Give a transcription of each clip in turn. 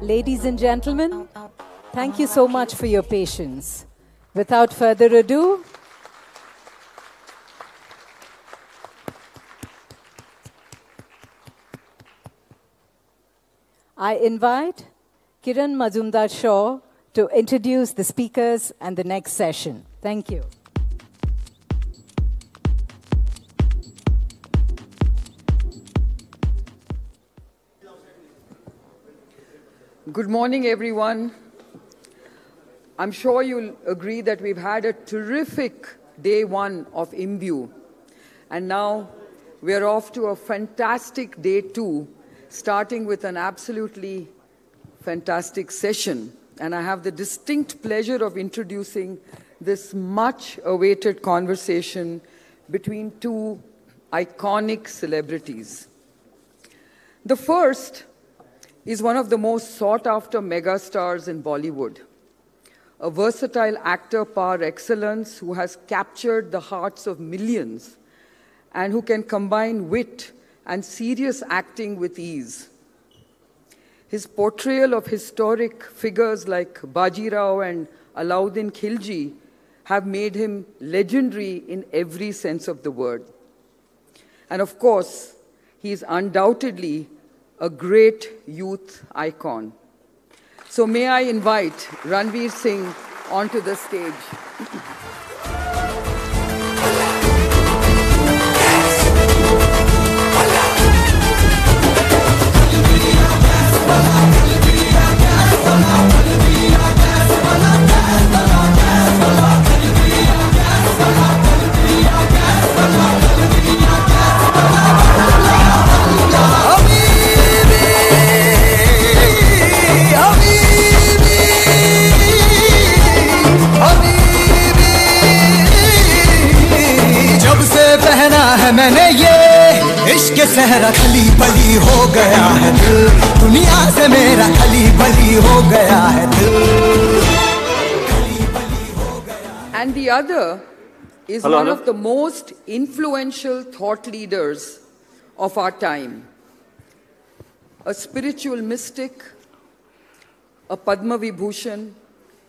Ladies and gentlemen, thank you so much for your patience. Without further ado, I invite Kiran Mazumdar-Shaw to introduce the speakers and the next session. Thank you. Good morning, everyone. I'm sure you'll agree that we've had a terrific day one of Imbue. And now we're off to a fantastic day two, starting with an absolutely fantastic session. And I have the distinct pleasure of introducing this much-awaited conversation between two iconic celebrities. The first is one of the most sought-after megastars in Bollywood, a versatile actor par excellence who has captured the hearts of millions and who can combine wit and serious acting with ease. His portrayal of historic figures like Bajirao and Alauddin Khilji have made him legendary in every sense of the word. And of course, he is undoubtedly a great youth icon. So may I invite Ranveer Singh onto the stage. मैंने ये इश्क सहरा खली बली हो गया है दिल दुनिया से मेरा खली बली हो गया है दिल खली बली हो गया. And the other is one of the most influential thought leaders of our time. A spiritual mystic, a Padma Vibhushan,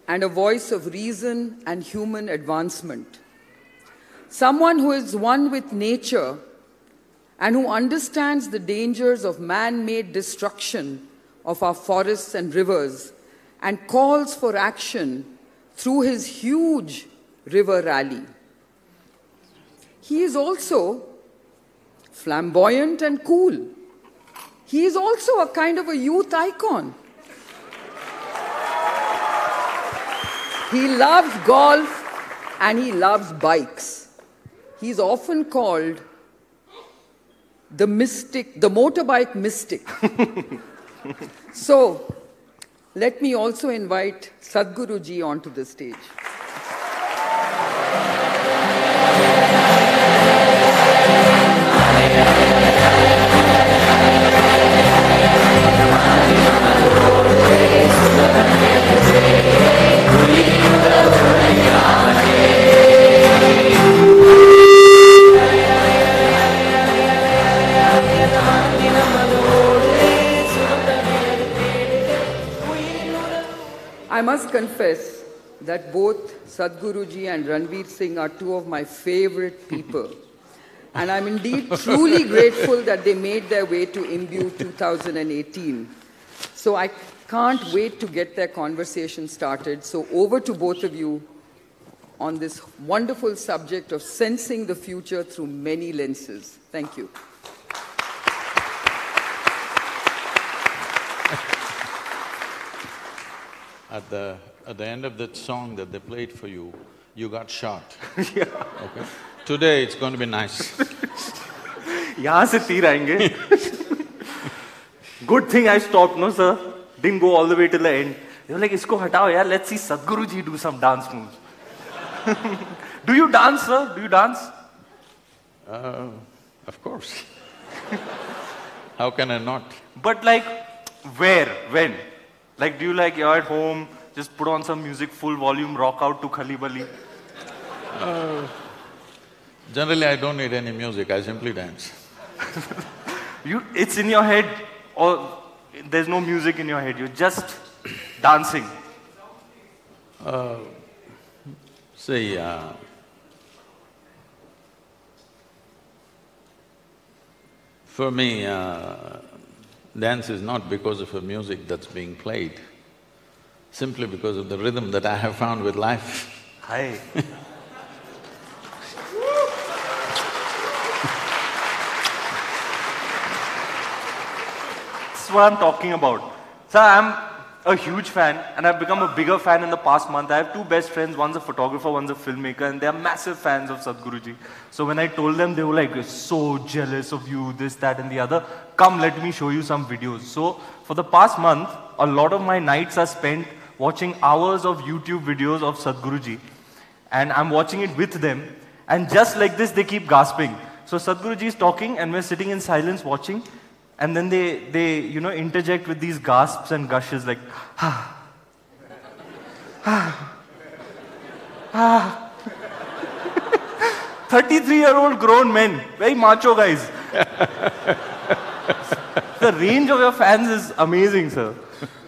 and a voice of reason and human advancement. Someone who is one with nature and who understands the dangers of man-made destruction of our forests and rivers and calls for action through his huge river rally. He is also flamboyant and cool. He is also a kind of a youth icon. He loves golf and he loves bikes. He's often called the mystic, the motorbike mystic. So, let me also invite Sadhguru ji onto the stage. I must confess that both Sadhguru ji and Ranveer Singh are two of my favorite people. And I'm indeed truly grateful that they made their way to Imbue 2018. So I can't wait to get their conversation started. So over to both of you on this wonderful subject of sensing the future through many lenses. Thank you. At the end of that song that they played for you, you got shot. Yeah. Okay. Today it's going to be nice. यहाँ से तीर आएंगे. Good thing I stopped, no sir. Didn't go all the way till the end. They were like, इसको हटाओ यार. Let's see Sadhguru ji do some dance moves. Do you dance, sir? Do you dance? Of course. How can I not? But like, where? When? Like, do you like, you're at home, just put on some music, full volume, rock out to Khali Bali? Generally, I don't need any music, I simply dance. It's in your head, or there's no music in your head, you're just dancing. See, for me, dance is not because of a music that's being played, simply because of the rhythm that I have found with life. Hi. That's what I'm talking about. So I'm a huge fan, and I've become a bigger fan in the past month. I have two best friends, one's a photographer, one's a filmmaker, and they're massive fans of Sadhguruji. So when I told them, they were like, "We're so jealous of you, this, that, and the other. Come, let me show you some videos." So for the past month, a lot of my nights are spent watching hours of YouTube videos of Sadhguruji, and I'm watching it with them, and just like this, they keep gasping. So Sadhguruji is talking, and we're sitting in silence watching, and then they interject with these gasps and gushes like, ah, ah, ah. 33-year-old grown men, very macho guys. The range of your fans is amazing, sir.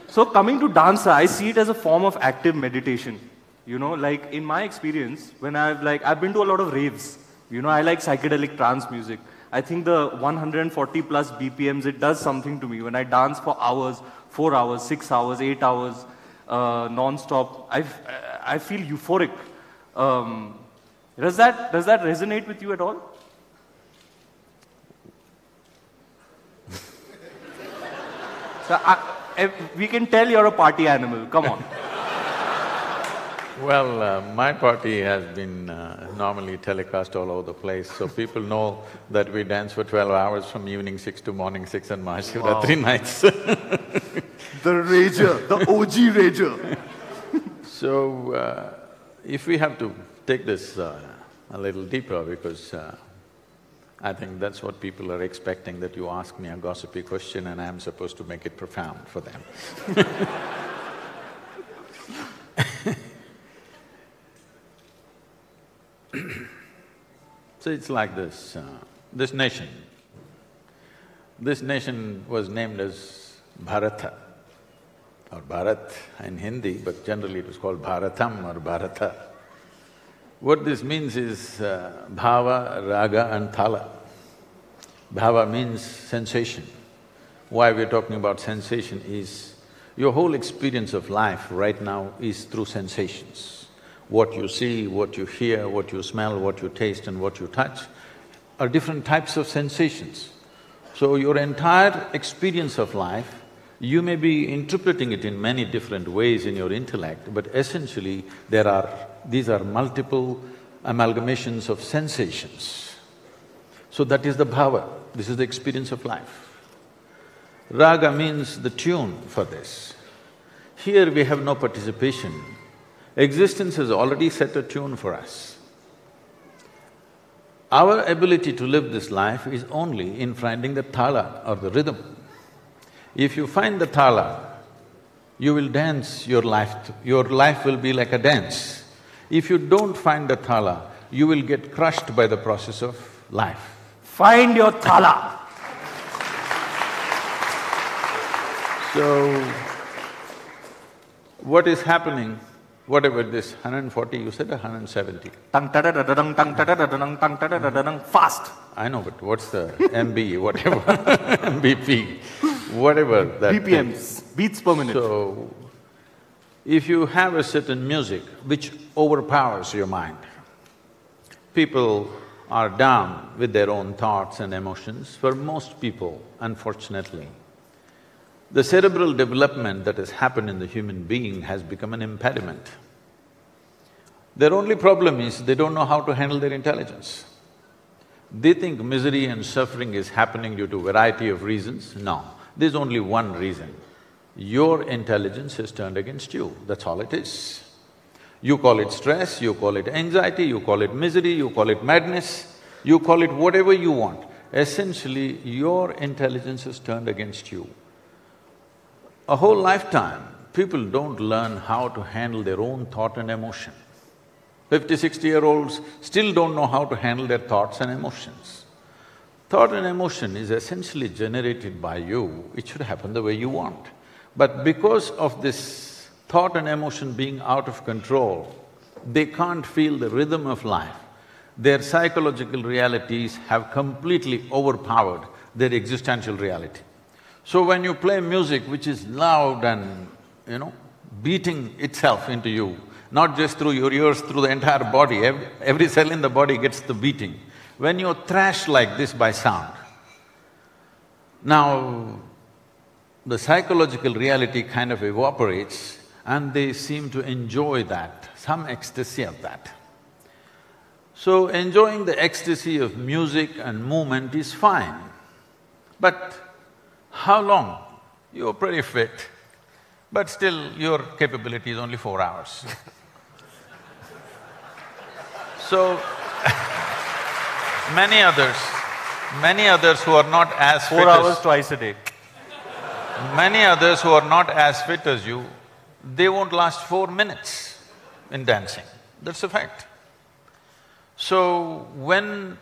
So coming to dance, I see it as a form of active meditation. Like in my experience, when I've been to a lot of raves. I like psychedelic trance music. I think the 140 plus BPMs, it does something to me. When I dance for hours, 4 hours, 6 hours, 8 hours, non-stop, I feel euphoric. Does that resonate with you at all? So we can tell you're a party animal, come on. Well, my party has been normally telecast all over the place, so people know that we dance for 12 hours from evening 6 to morning 6 on Mahashivratri nights. The rager, the OG rager. So, if we have to take this a little deeper, because I think that's what people are expecting, that you ask me a gossipy question and I'm supposed to make it profound for them. So it's like this, this nation was named as Bharata, or Bharat in Hindi, but generally it was called Bharatam or Bharata. What this means is bhava, raga and thala. Bhava means sensation. Why we're talking about sensation is, your whole experience of life right now is through sensations. What you see, what you hear, what you smell, what you taste and what you touch are different types of sensations. So your entire experience of life, you may be interpreting it in many different ways in your intellect, but essentially these are multiple amalgamations of sensations. So that is the bhava, this is the experience of life. Raga means the tune for this. Here we have no participation. Existence has already set a tune for us. Our ability to live this life is only in finding the thala or the rhythm. If you find the thala, you will dance your life will be like a dance. If you don't find the thala, you will get crushed by the process of life. Find your thala. So, what is happening, whatever this 140, you said 170? Fast. I know, but what's the MB, whatever, MBP, whatever that… BPMs, beats per minute. So, if you have a certain music which overpowers your mind, people are down with their own thoughts and emotions. For most people, unfortunately, the cerebral development that has happened in the human being has become an impediment. Their only problem is they don't know how to handle their intelligence. They think misery and suffering is happening due to a variety of reasons. No, there's only one reason. Your intelligence has turned against you, that's all it is. You call it stress, you call it anxiety, you call it misery, you call it madness, you call it whatever you want. Essentially, your intelligence has turned against you. A whole lifetime, people don't learn how to handle their own thought and emotion. 50, 60-year-olds still don't know how to handle their thoughts and emotions. Thought and emotion is essentially generated by you, it should happen the way you want. But because of this thought and emotion being out of control, they can't feel the rhythm of life. Their psychological realities have completely overpowered their existential reality. So when you play music which is loud and, beating itself into you, not just through your ears, through the entire body, every cell in the body gets the beating. When you're thrashed like this by sound, now the psychological reality kind of evaporates and they seem to enjoy that, some ecstasy of that. So enjoying the ecstasy of music and movement is fine, but how long? You're pretty fit, but still your capability is only 4 hours. So, many others who are not as fit 4 hours twice a day. Many others who are not as fit as you, they won't last 4 minutes in dancing, that's a fact. So, when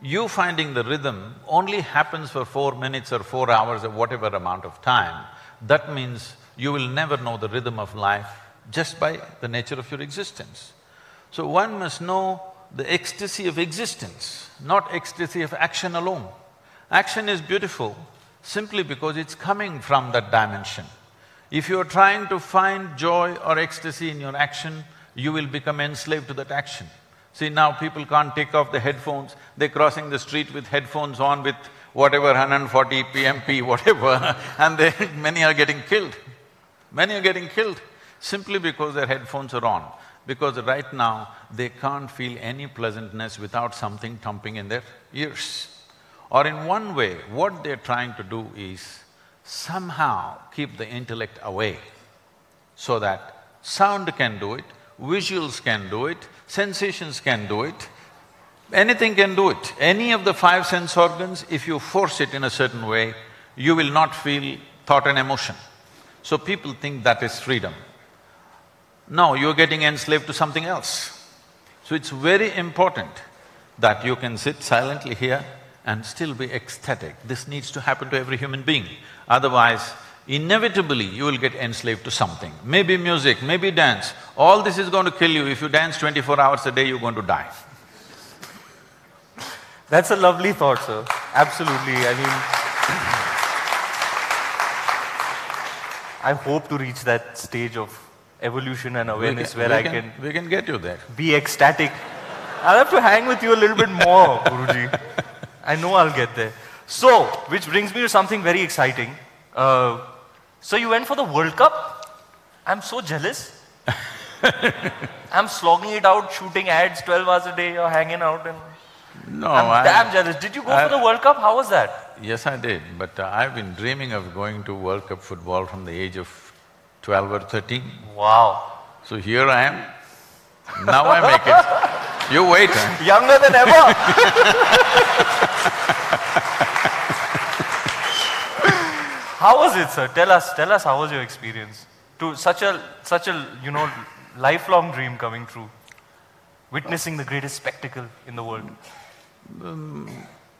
you finding the rhythm only happens for 4 minutes or 4 hours or whatever amount of time, that means you will never know the rhythm of life just by the nature of your existence. So one must know the ecstasy of existence, not ecstasy of action alone. Action is beautiful simply because it's coming from that dimension. If you're trying to find joy or ecstasy in your action, you will become enslaved to that action. See, now people can't take off the headphones, they're crossing the street with headphones on with whatever 140 PMP, whatever, and many are getting killed. Many are getting killed simply because their headphones are on. Because right now, they can't feel any pleasantness without something thumping in their ears. Or in one way, what they're trying to do is somehow keep the intellect away so that sound can do it, visuals can do it, sensations can do it, anything can do it. Any of the 5 sense organs, if you force it in a certain way, you will not feel thought and emotion. So people think that is freedom. No, you're getting enslaved to something else. So it's very important that you can sit silently here and still be ecstatic. This needs to happen to every human being. Otherwise, inevitably you will get enslaved to something. Maybe music, maybe dance. All this is going to kill you. If you dance 24 hours a day, you're going to die. That's a lovely thought, sir. Absolutely. I hope to reach that stage of evolution and awareness where I can… We can get you there. Be ecstatic. I'll have to hang with you a little bit more, Guruji. I know I'll get there. So, which brings me to something very exciting. So you went for the World Cup? I'm so jealous. I'm slogging it out, shooting ads 12 hours a day, you're hanging out and… No, I'm damn jealous. Did you go for the World Cup? How was that? Yes, I did, but I've been dreaming of going to World Cup football from the age of 12 or 13. Wow. So here I am. Now I make it. You wait, huh? Younger than ever. How was it, sir? Tell us how was your experience? To such a lifelong dream coming true. Witnessing the greatest spectacle in the world.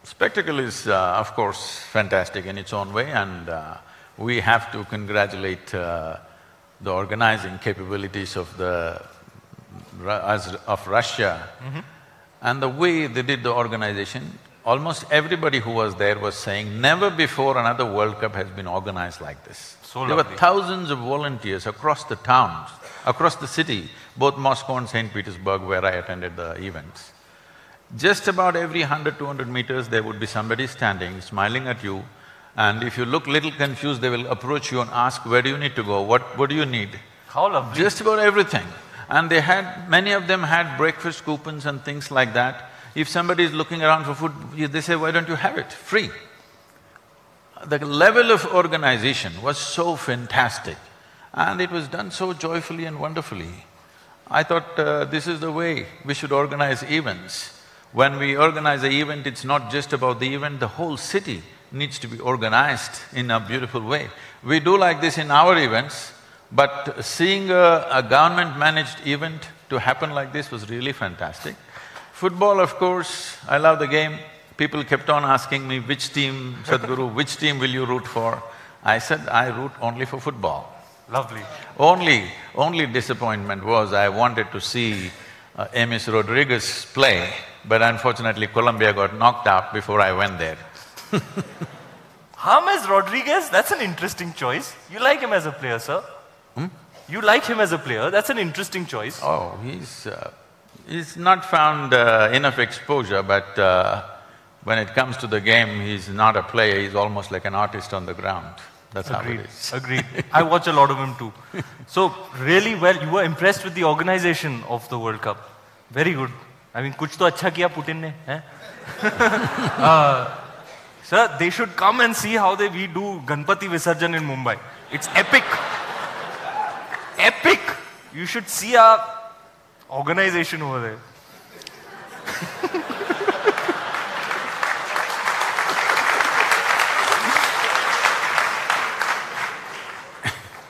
Spectacle is, of course, fantastic in its own way, and we have to congratulate the organizing capabilities of Russia. And the way they did the organization, almost everybody who was there was saying, never before another World Cup has been organized like this. So there were thousands of volunteers across the towns, across the city, both Moscow and St. Petersburg, where I attended the events. Just about every 100, 200 meters, there would be somebody standing, smiling at you, and if you look little confused, they will approach you and ask, where do you need to go, what do you need? How lovely. Just about everything. And many of them had breakfast coupons and things like that. If somebody is looking around for food, they say, why don't you have it, free? The level of organization was so fantastic, and it was done so joyfully and wonderfully. I thought this is the way we should organize events. When we organize an event, it's not just about the event, the whole city needs to be organized in a beautiful way. We do like this in our events. But seeing a government-managed event to happen like this was really fantastic. Football, of course, I love the game. People kept on asking me, which team, Sadhguru, which team will you root for? I said, I root only for football. Lovely. Only disappointment was I wanted to see James Rodriguez play, but unfortunately Colombia got knocked out before I went there. James Rodriguez, that's an interesting choice. You like him as a player, sir? You like him as a player, that's an interesting choice. Oh, he's not found enough exposure, but when it comes to the game, he's not a player, he's almost like an artist on the ground. That's how it is. Agreed. I watch a lot of him too. So, really well, you were impressed with the organization of the World Cup. Very good. I mean, kuch to acha kiya Putin ne, eh? Sir, they should come and see how we do Ganpati Visarjan in Mumbai. It's epic. Epic! You should see our organization over there.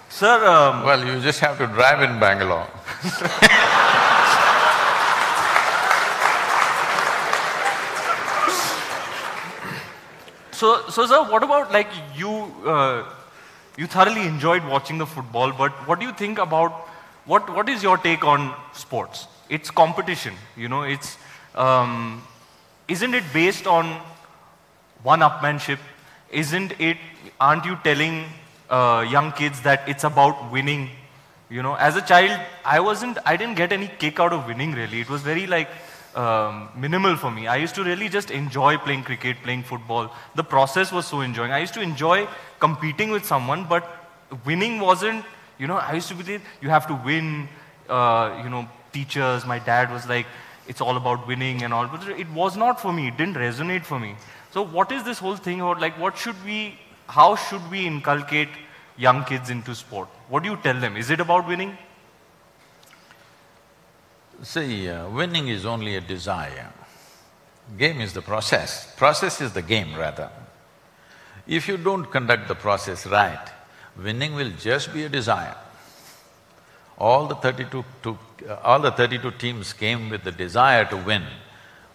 Sir… Well, you just have to drive in Bangalore. So sir, what about like you thoroughly enjoyed watching the football, but what do you think about… what is your take on sports? It's competition, you know, it's… isn't it based on one-upmanship? Aren't you telling young kids that it's about winning? You know, as a child, I didn't get any kick out of winning really. It was very like minimal for me. I used to really just enjoy playing cricket, playing football. The process was so enjoying. I used to enjoy competing with someone, but winning wasn't, you know, I used to be, you have to win, you know, teachers, my dad was like, it's all about winning and all, but it was not for me, it didn't resonate for me. So what is this whole thing about, like, how should we inculcate young kids into sport? What do you tell them? Is it about winning? See, winning is only a desire. Game is the process. Process is the game, rather. If you don't conduct the process right, winning will just be a desire. All the 32 teams came with the desire to win,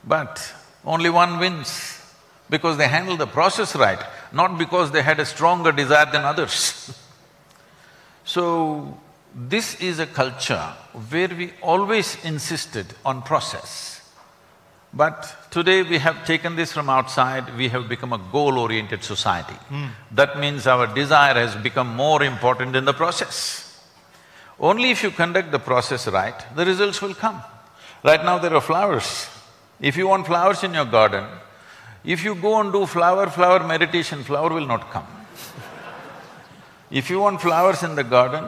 but only one wins because they handled the process right, not because they had a stronger desire than others. So, this is a culture where we always insisted on process. But today we have taken this from outside, we have become a goal-oriented society. That means our desire has become more important than the process. Only if you conduct the process right, the results will come. Right now there are flowers. If you want flowers in your garden, if you go and do flower meditation, flower will not come. If you want flowers in the garden,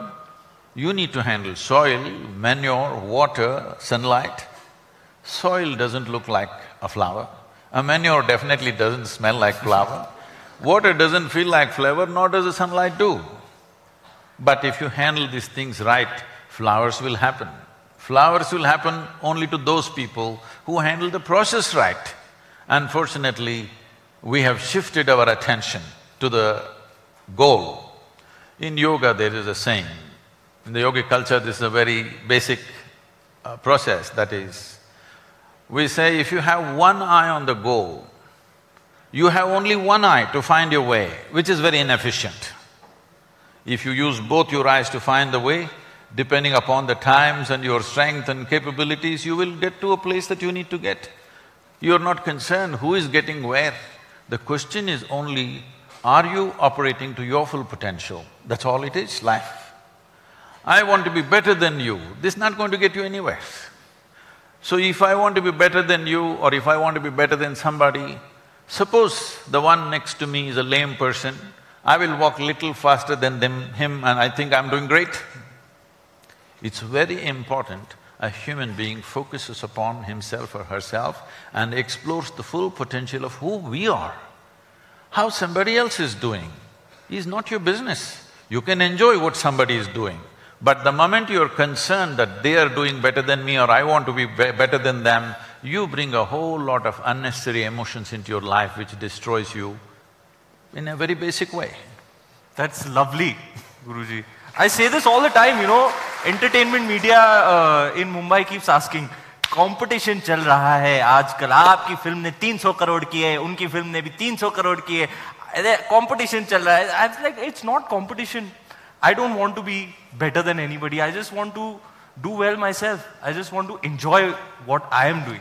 you need to handle soil, manure, water, sunlight. Soil doesn't look like a flower. A manure definitely doesn't smell like flower. Water doesn't feel like flower, nor does the sunlight do. But if you handle these things right, flowers will happen. Flowers will happen only to those people who handle the process right. Unfortunately, we have shifted our attention to the goal. In yoga, there is a saying, in the yogic culture, this is a very basic process, that is, we say if you have one eye on the goal, you have only one eye to find your way, which is very inefficient. If you use both your eyes to find the way, depending upon the times and your strength and capabilities, you will get to a place that you need to get. You're not concerned who is getting where. The question is only, are you operating to your full potential? That's all it is, life. I want to be better than you, this is not going to get you anywhere. So if I want to be better than you or if I want to be better than somebody, suppose the one next to me is a lame person, I will walk little faster than him and I think I'm doing great. It's very important a human being focuses upon himself or herself and explores the full potential of who we are. How somebody else is doing is not your business. You can enjoy what somebody is doing, but the moment you're concerned that they are doing better than me or I want to be better than them, you bring a whole lot of unnecessary emotions into your life which destroys you in a very basic way. That's lovely, Guruji. I say this all the time, you know, entertainment media in Mumbai keeps asking, competition चल रहा है आजकल, आपकी film ने 300 करोड़ की है, उनकी film ने भी 300 करोड़ की है, competition चल रहा है. I was like, it's not competition. I don't want to be better than anybody. I just want to do well myself. I just want to enjoy what I am doing.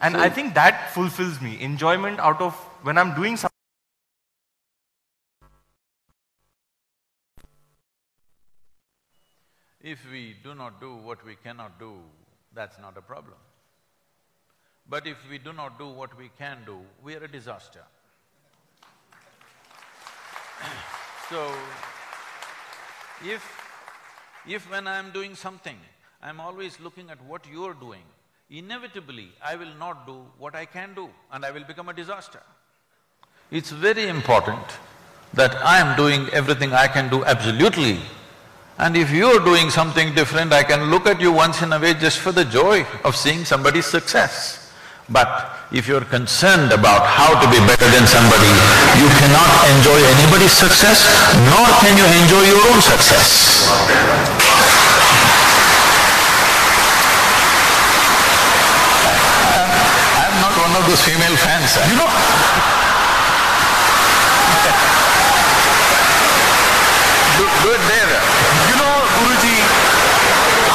And I think that fulfills me. Enjoyment out of when I'm doing something. If we do not do what we cannot do, that's not a problem. But if we do not do what we can do, we are a disaster. So, if when I'm doing something, I'm always looking at what you're doing, inevitably I will not do what I can do and I will become a disaster. It's very important that I am doing everything I can do absolutely, and if you're doing something different, I can look at you once in a way just for the joy of seeing somebody's success. But if you're concerned about how to be better than somebody, you cannot enjoy anybody's success, nor can you enjoy your own success. I'm not one of those female fans, you know. Do it there. You know, Guruji,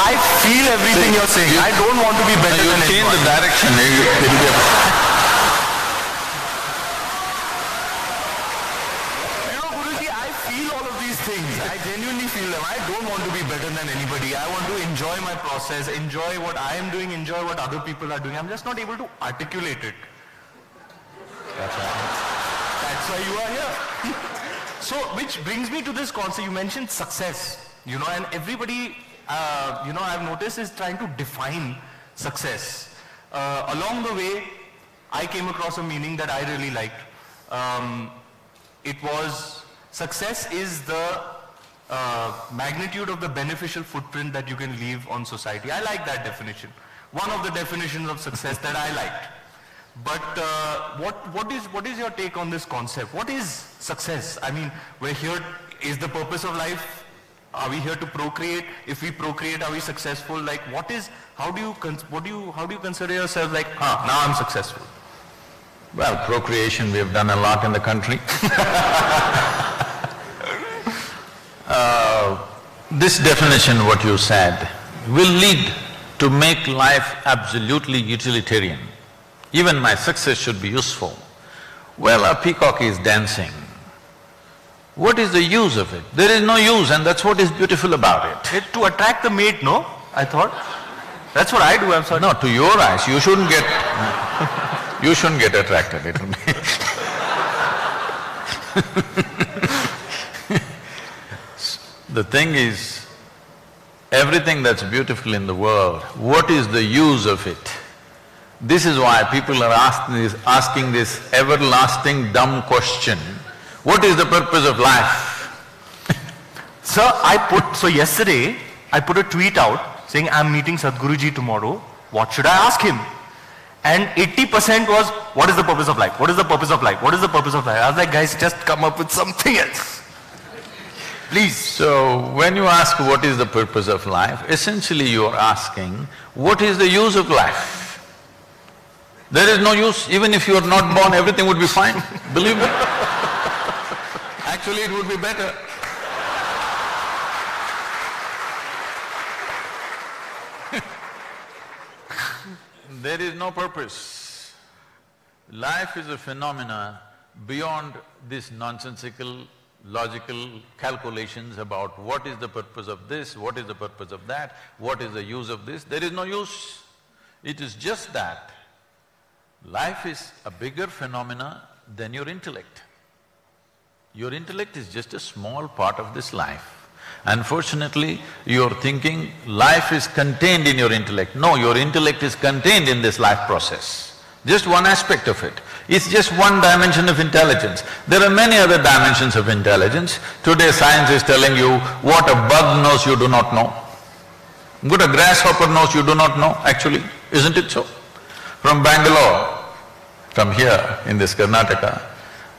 I feel everything you're saying. I don't want to be better than anyone. You change the direction, it'll be You know, Guruji, I feel all of these things. I genuinely feel them. I don't want to be better than anybody. I want to enjoy my process, enjoy what I am doing, enjoy what other people are doing. I'm just not able to articulate it. That's right. That's why you are here. So, which brings me to this concept. You mentioned success, you know, and everybody, you know, I've noticed is trying to define success. Along the way, I came across a meaning that I really liked. It was, success is the magnitude of the beneficial footprint that you can leave on society. I like that definition. One of the definitions of success that I liked. But what is your take on this concept? What is success? I mean, we're here, is the purpose of life, are we here to procreate? If we procreate, are we successful? Like how do you consider yourself like, now I'm successful? Well, procreation we have done a lot in the country. This definition, what you said, will lead to make life absolutely utilitarian. Even my success should be useful. Well, a peacock is dancing. What is the use of it? There is no use, and that's what is beautiful about it. It's to attract the mate, no? I thought. That's what I do, I'm sorry. No, to your eyes, you shouldn't get… you shouldn't get attracted, it will be… The thing is, everything that's beautiful in the world, what is the use of it? This is why people are asking this everlasting dumb question, what is the purpose of life? Sir, so yesterday, I put a tweet out saying, I'm meeting Sadhguruji tomorrow, what should I ask him? And 80% was, what is the purpose of life? What is the purpose of life? What is the purpose of life? I was like, guys, just come up with something else. Please. So, when you ask what is the purpose of life, essentially you are asking, what is the use of life? There is no use. Even if you are not born, everything would be fine, believe me. Actually, it would be better. There is no purpose. Life is a phenomena beyond this nonsensical, logical calculations about what is the purpose of this, what is the purpose of that, what is the use of this. There is no use. It is just that life is a bigger phenomena than your intellect. Your intellect is just a small part of this life. Unfortunately, you're thinking life is contained in your intellect. No, your intellect is contained in this life process. Just one aspect of it. It's just one dimension of intelligence. There are many other dimensions of intelligence. Today science is telling you what a bug knows you do not know. What a grasshopper knows you do not know, actually, isn't it so? From Bangalore, from here in this Karnataka,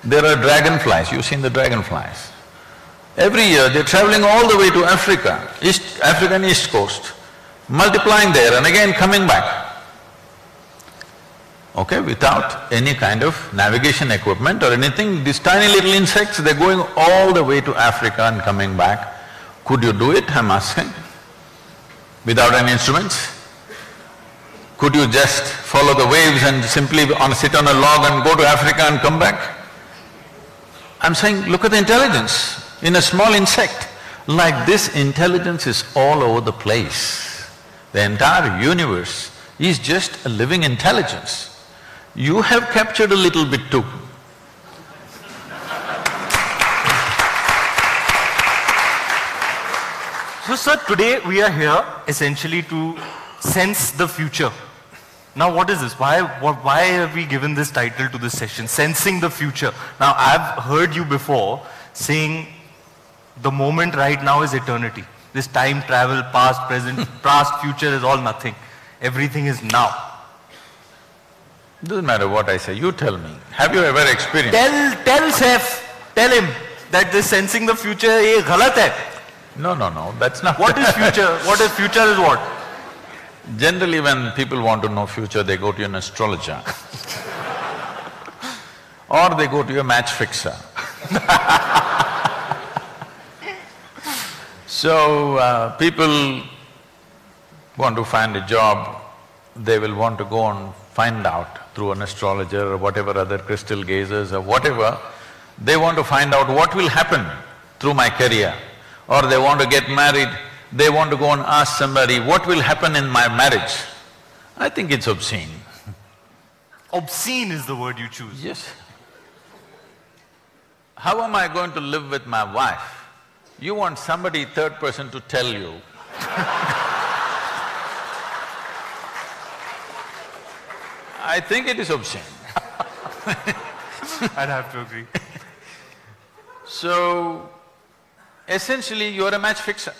there are dragonflies. You've seen the dragonflies. Every year they're traveling all the way to Africa, African East Coast, multiplying there and again coming back. Okay, without any kind of navigation equipment or anything, these tiny little insects, they're going all the way to Africa and coming back. Could you do it, I'm asking? Without any instruments? Could you just follow the waves and simply sit on a log and go to Africa and come back? I'm saying, look at the intelligence in a small insect. Like this, intelligence is all over the place. The entire universe is just a living intelligence. You have captured a little bit too. So sir, today we are here essentially to sense the future. Now what is this? Why have we given this title to this session, Sensing the Future? Now I've heard you before saying the moment right now is eternity. This time travel, past, present, past, future is all nothing. Everything is now. Doesn't matter what I say, you tell me. Have you ever experienced… Tell Seth, tell him that this sensing the future is galat hai. No, that's not… What is future? What is future is what? Generally when people want to know future, they go to an astrologer or they go to a match fixer. So, people want to find a job, they will want to go and find out through an astrologer or whatever other crystal gazers or whatever, they want to find out what will happen through my career. Or they want to get married, they want to go and ask somebody, what will happen in my marriage? I think it's obscene. Obscene is the word you choose. Yes. How am I going to live with my wife? You want somebody third person to tell you. I think it is obscene. I'd have to agree. So, essentially you are a match fixer.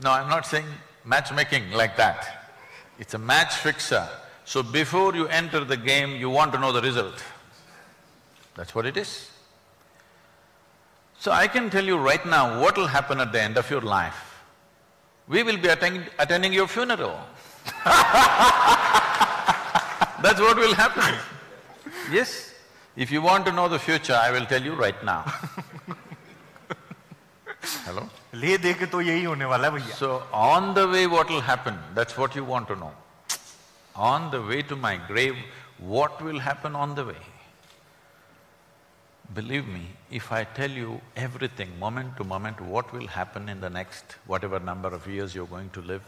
No, I'm not saying matchmaking like that. It's a match fixer. So before you enter the game, you want to know the result. That's what it is. So I can tell you right now what will happen at the end of your life. We will be attending your funeral. That's what will happen. Yes, if you want to know the future, I will tell you right now. Hello? ले दे के तो यही होने वाला है भैया. So, on the way what will happen, that's what you want to know. On the way to my grave, what will happen on the way? Believe me, if I tell you everything, moment to moment, what will happen in the next whatever number of years you're going to live,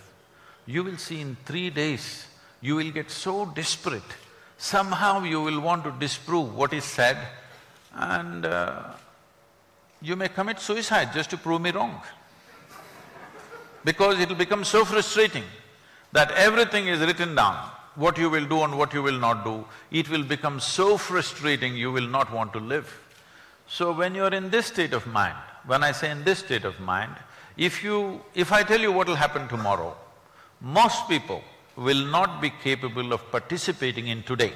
you will see in 3 days, you will get so desperate. Somehow you will want to disprove what is said and you may commit suicide just to prove me wrong. Because it'll become so frustrating that everything is written down, what you will do and what you will not do. It will become so frustrating, you will not want to live. So when you're in this state of mind, when I say in this state of mind, if I tell you what will happen tomorrow, most people will not be capable of participating in today.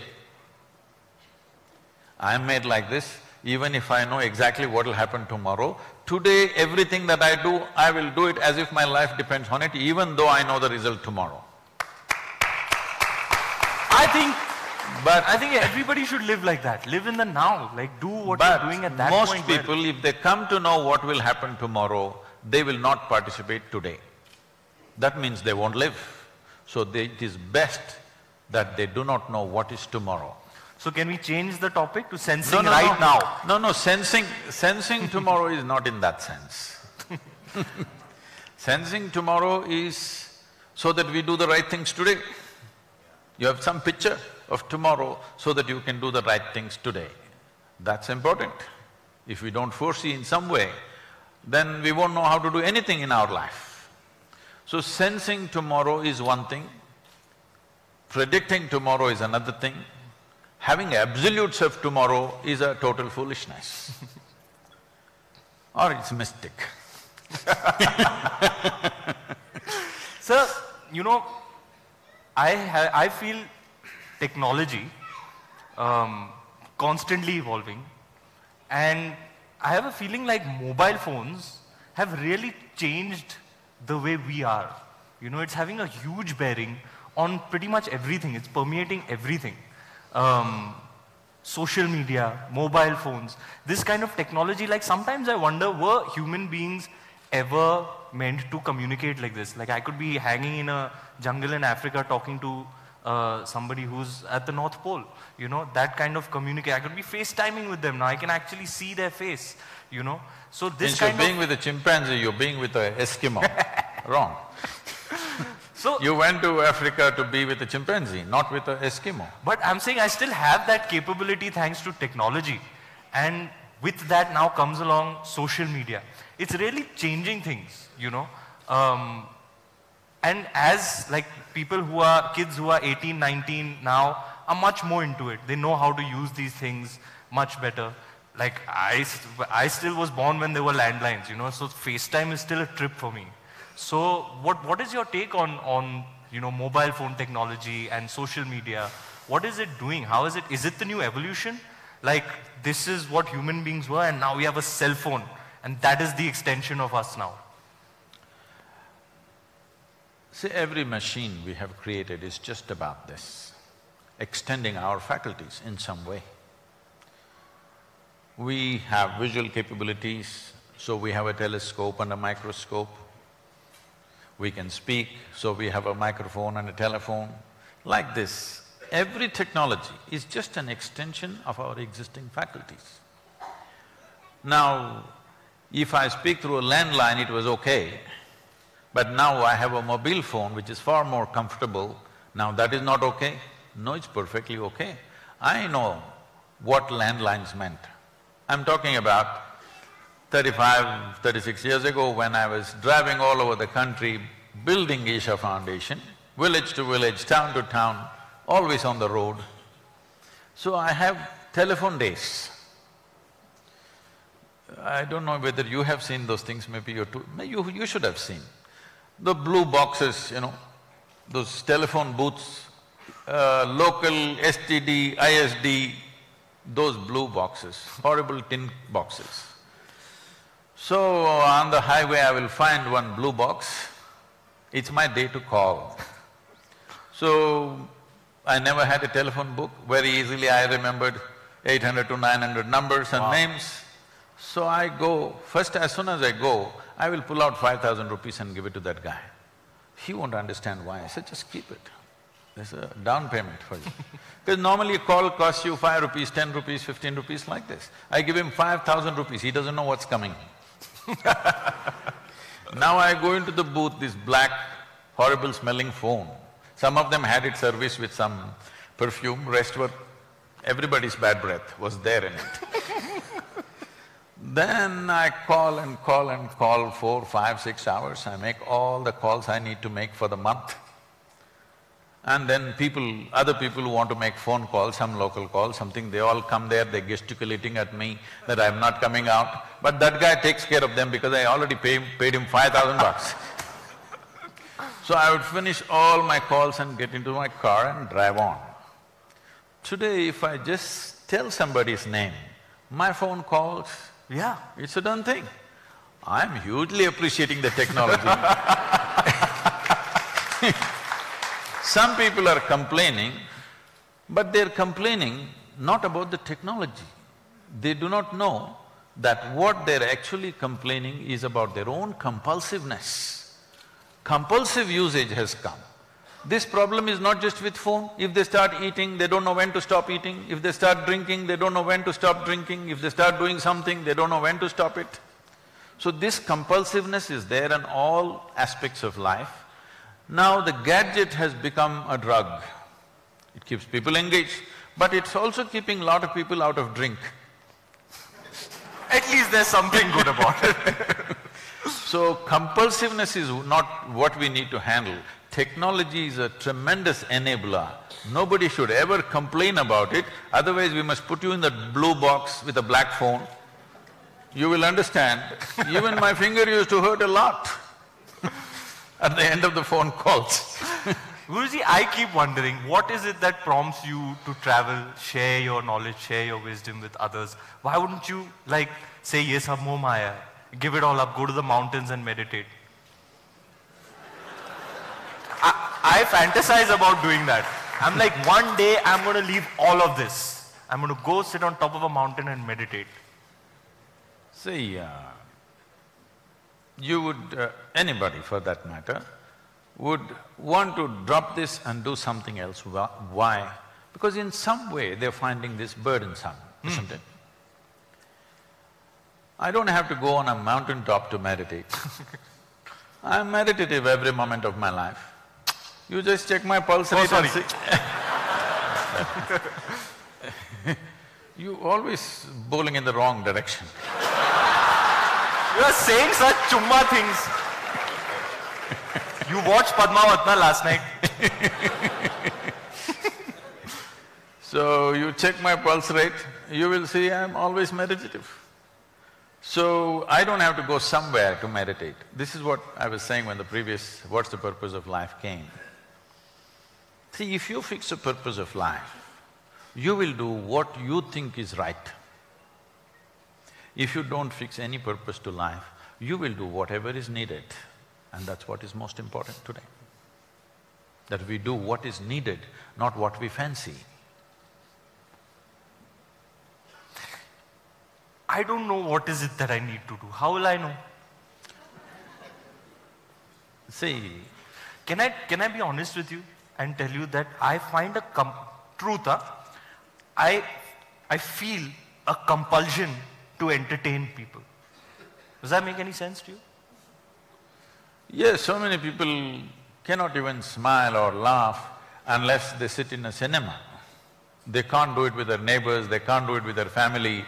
I'm made like this, even if I know exactly what will happen tomorrow, today everything that I do, I will do it as if my life depends on it, even though I know the result tomorrow. I think everybody should live like that, live in the now, like do what you're doing at that point. Most people, if they come to know what will happen tomorrow, they will not participate today. That means they won't live. So it is best that they do not know what is tomorrow. So can we change the topic to sensing now? No, sensing tomorrow is not in that sense. Sensing tomorrow is so that we do the right things today. You have some picture of tomorrow so that you can do the right things today. That's important. If we don't foresee in some way, then we won't know how to do anything in our life. So sensing tomorrow is one thing, predicting tomorrow is another thing, having absolutes of tomorrow is a total foolishness or it's mystic. Sir, you know, I feel technology constantly evolving, and I have a feeling like mobile phones have really changed the way we are. You know, it's having a huge bearing on pretty much everything. It's permeating everything. Social media, mobile phones, this kind of technology, like sometimes I wonder, were human beings ever meant to communicate like this? Like I could be hanging in a jungle in Africa talking to somebody who's at the North Pole, you know, that kind of communicate. I could be FaceTiming with them now. I can actually see their face, you know. So this Instead kind of being with a chimpanzee, you're being with an Eskimo. Wrong. So You went to Africa to be with a chimpanzee, not with an Eskimo. but I'm saying I still have that capability thanks to technology. And with that now comes along social media. It's really changing things, you know. And as like kids who are 18, 19 now are much more into it. They know how to use these things much better. Like I still was born when there were landlines, you know, so FaceTime is still a trip for me. So what is your take on you know, mobile phone technology and social media? What is it doing? How is it the new evolution? Like this is what human beings were and now we have a cell phone and that is the extension of us now. See, every machine we have created is just about this, extending our faculties in some way. We have visual capabilities, so we have a telescope and a microscope. We can speak, so we have a microphone and a telephone. Like this, every technology is just an extension of our existing faculties. Now, if I speak through a landline, it was okay, but now I have a mobile phone which is far more comfortable. Now that is not okay? No, it's perfectly okay. I know what landlines meant. I'm talking about 35, 36 years ago when I was driving all over the country, building Isha Foundation, village to village, town to town, always on the road. So I have telephone days. I don't know whether you have seen those things, maybe you should have seen. The blue boxes, you know, those telephone booths, local, STD, ISD, those blue boxes, horrible tin boxes. So on the highway I will find one blue box, it's my day to call. So I never had a telephone book, very easily I remembered 800 to 900 numbers and names. So I go, first as soon as I go, I will pull out 5,000 rupees and give it to that guy. He won't understand why. I said, just keep it. There's a down payment for you. Because normally a call costs you 5 rupees, 10 rupees, 15 rupees like this. I give him 5,000 rupees, he doesn't know what's coming. Now I go into the booth, this black, horrible smelling phone. Some of them had it serviced with some perfume, rest were… everybody's bad breath was there in it. Then I call and call and call 4, 5, 6 hours, I make all the calls I need to make for the month. And then other people who want to make phone calls, some local calls, something, they all come there, they're gesticulating at me that I'm not coming out. But that guy takes care of them because I already paid him 5,000 bucks. So I would finish all my calls and get into my car and drive on. Today, if I just tell somebody's name, my phone calls, yeah, it's a done thing. I'm hugely appreciating the technology. Some people are complaining, but they're complaining not about the technology. They do not know that what they're actually complaining is about their own compulsiveness. Compulsive usage has come. This problem is not just with phone. If they start eating, they don't know when to stop eating. If they start drinking, they don't know when to stop drinking. If they start doing something, they don't know when to stop it. So this compulsiveness is there in all aspects of life. Now the gadget has become a drug. It keeps people engaged, but it's also keeping a lot of people out of drink. At least there's something good about it. So compulsiveness is not what we need to handle. Technology is a tremendous enabler. Nobody should ever complain about it, otherwise we must put you in that blue box with a black phone. You will understand, even my finger used to hurt a lot at the end of the phone calls. Guruji, I keep wondering, what is it that prompts you to travel, share your knowledge, share your wisdom with others? Why wouldn't you like say, ye sab moh maya, give it all up, go to the mountains and meditate? I fantasize about doing that. I'm like, one day I'm going to leave all of this. I'm going to go sit on top of a mountain and meditate. See, you would, anybody for that matter, would want to drop this and do something else. Why? Because in some way they're finding this burdensome, isn't it? I don't have to go on a mountain top to meditate. I'm meditative every moment of my life. You just check my pulse rate and see. You always bowling in the wrong direction. You are saying such chumma things. You watched Padmavatna last night. So you check my pulse rate, you will see I'm always meditative. So I don't have to go somewhere to meditate. This is what I was saying when the previous what's the purpose of life came. See, if you fix a purpose of life, you will do what you think is right. If you don't fix any purpose to life, you will do whatever is needed, and that's what is most important today. That we do what is needed, not what we fancy. I don't know what is it that I need to do. How will I know? See, can I be honest with you and tell you that I find a truth, I feel a compulsion to entertain people. Does that make any sense to you? yes, so many people cannot even smile or laugh unless they sit in a cinema. They can't do it with their neighbors, they can't do it with their family.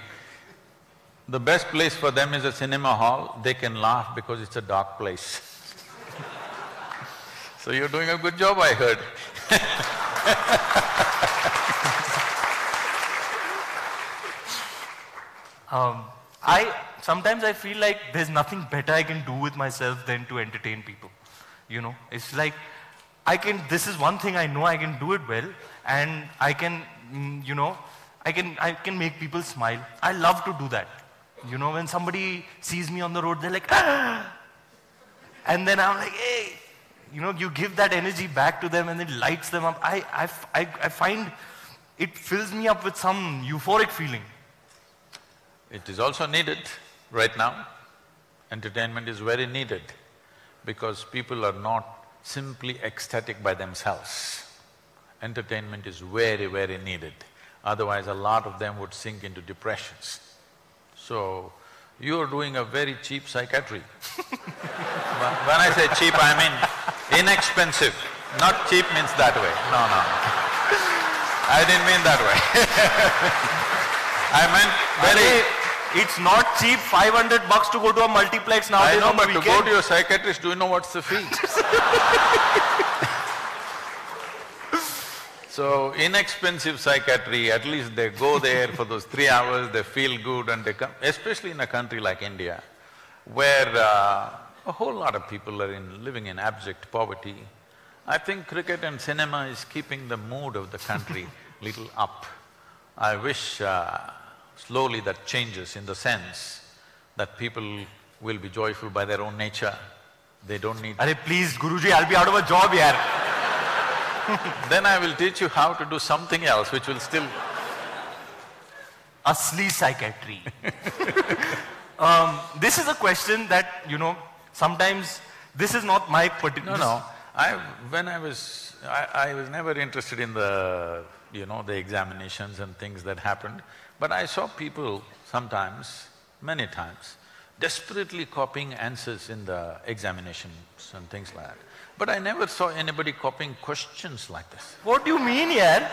The best place for them is a cinema hall, they can laugh because it's a dark place. So you're doing a good job, I heard. Sometimes I feel like there's nothing better I can do with myself than to entertain people. You know, it's like this is one thing I know I can do it well, and I can, I can make people smile. I love to do that. You know, when somebody sees me on the road, they're like, ah! And then I'm like, hey, you give that energy back to them and it lights them up. I find it fills me up with some euphoric feeling. It is also needed right now. Entertainment is very needed because people are not simply ecstatic by themselves. Entertainment is very, very needed. Otherwise, a lot of them would sink into depressions. So, you are doing a very cheap psychiatry. When I say cheap, I mean inexpensive. Not cheap means that way. No. I didn't mean that way. I meant very… It's not cheap, $500 to go to a multiplex nowadays. I know, but to go to your psychiatrist, do you know what's the fee? So, inexpensive psychiatry, at least they go there for those 3 hours, they feel good and they come… Especially in a country like India, where a whole lot of people are living in abject poverty. I think cricket and cinema is keeping the mood of the country little up. I wish slowly that changes in the sense that people will be joyful by their own nature. They don't need… Arey please, Guruji, I'll be out of a job here. Then I will teach you how to do something else which will still… Asli psychiatry. This is a question that, sometimes this is not my particular… No. I was never interested in the, the examinations and things that happened. But I saw people sometimes, many times, desperately copying answers in the examinations and things like that. But I never saw anybody copying questions like this. What do you mean, yaar?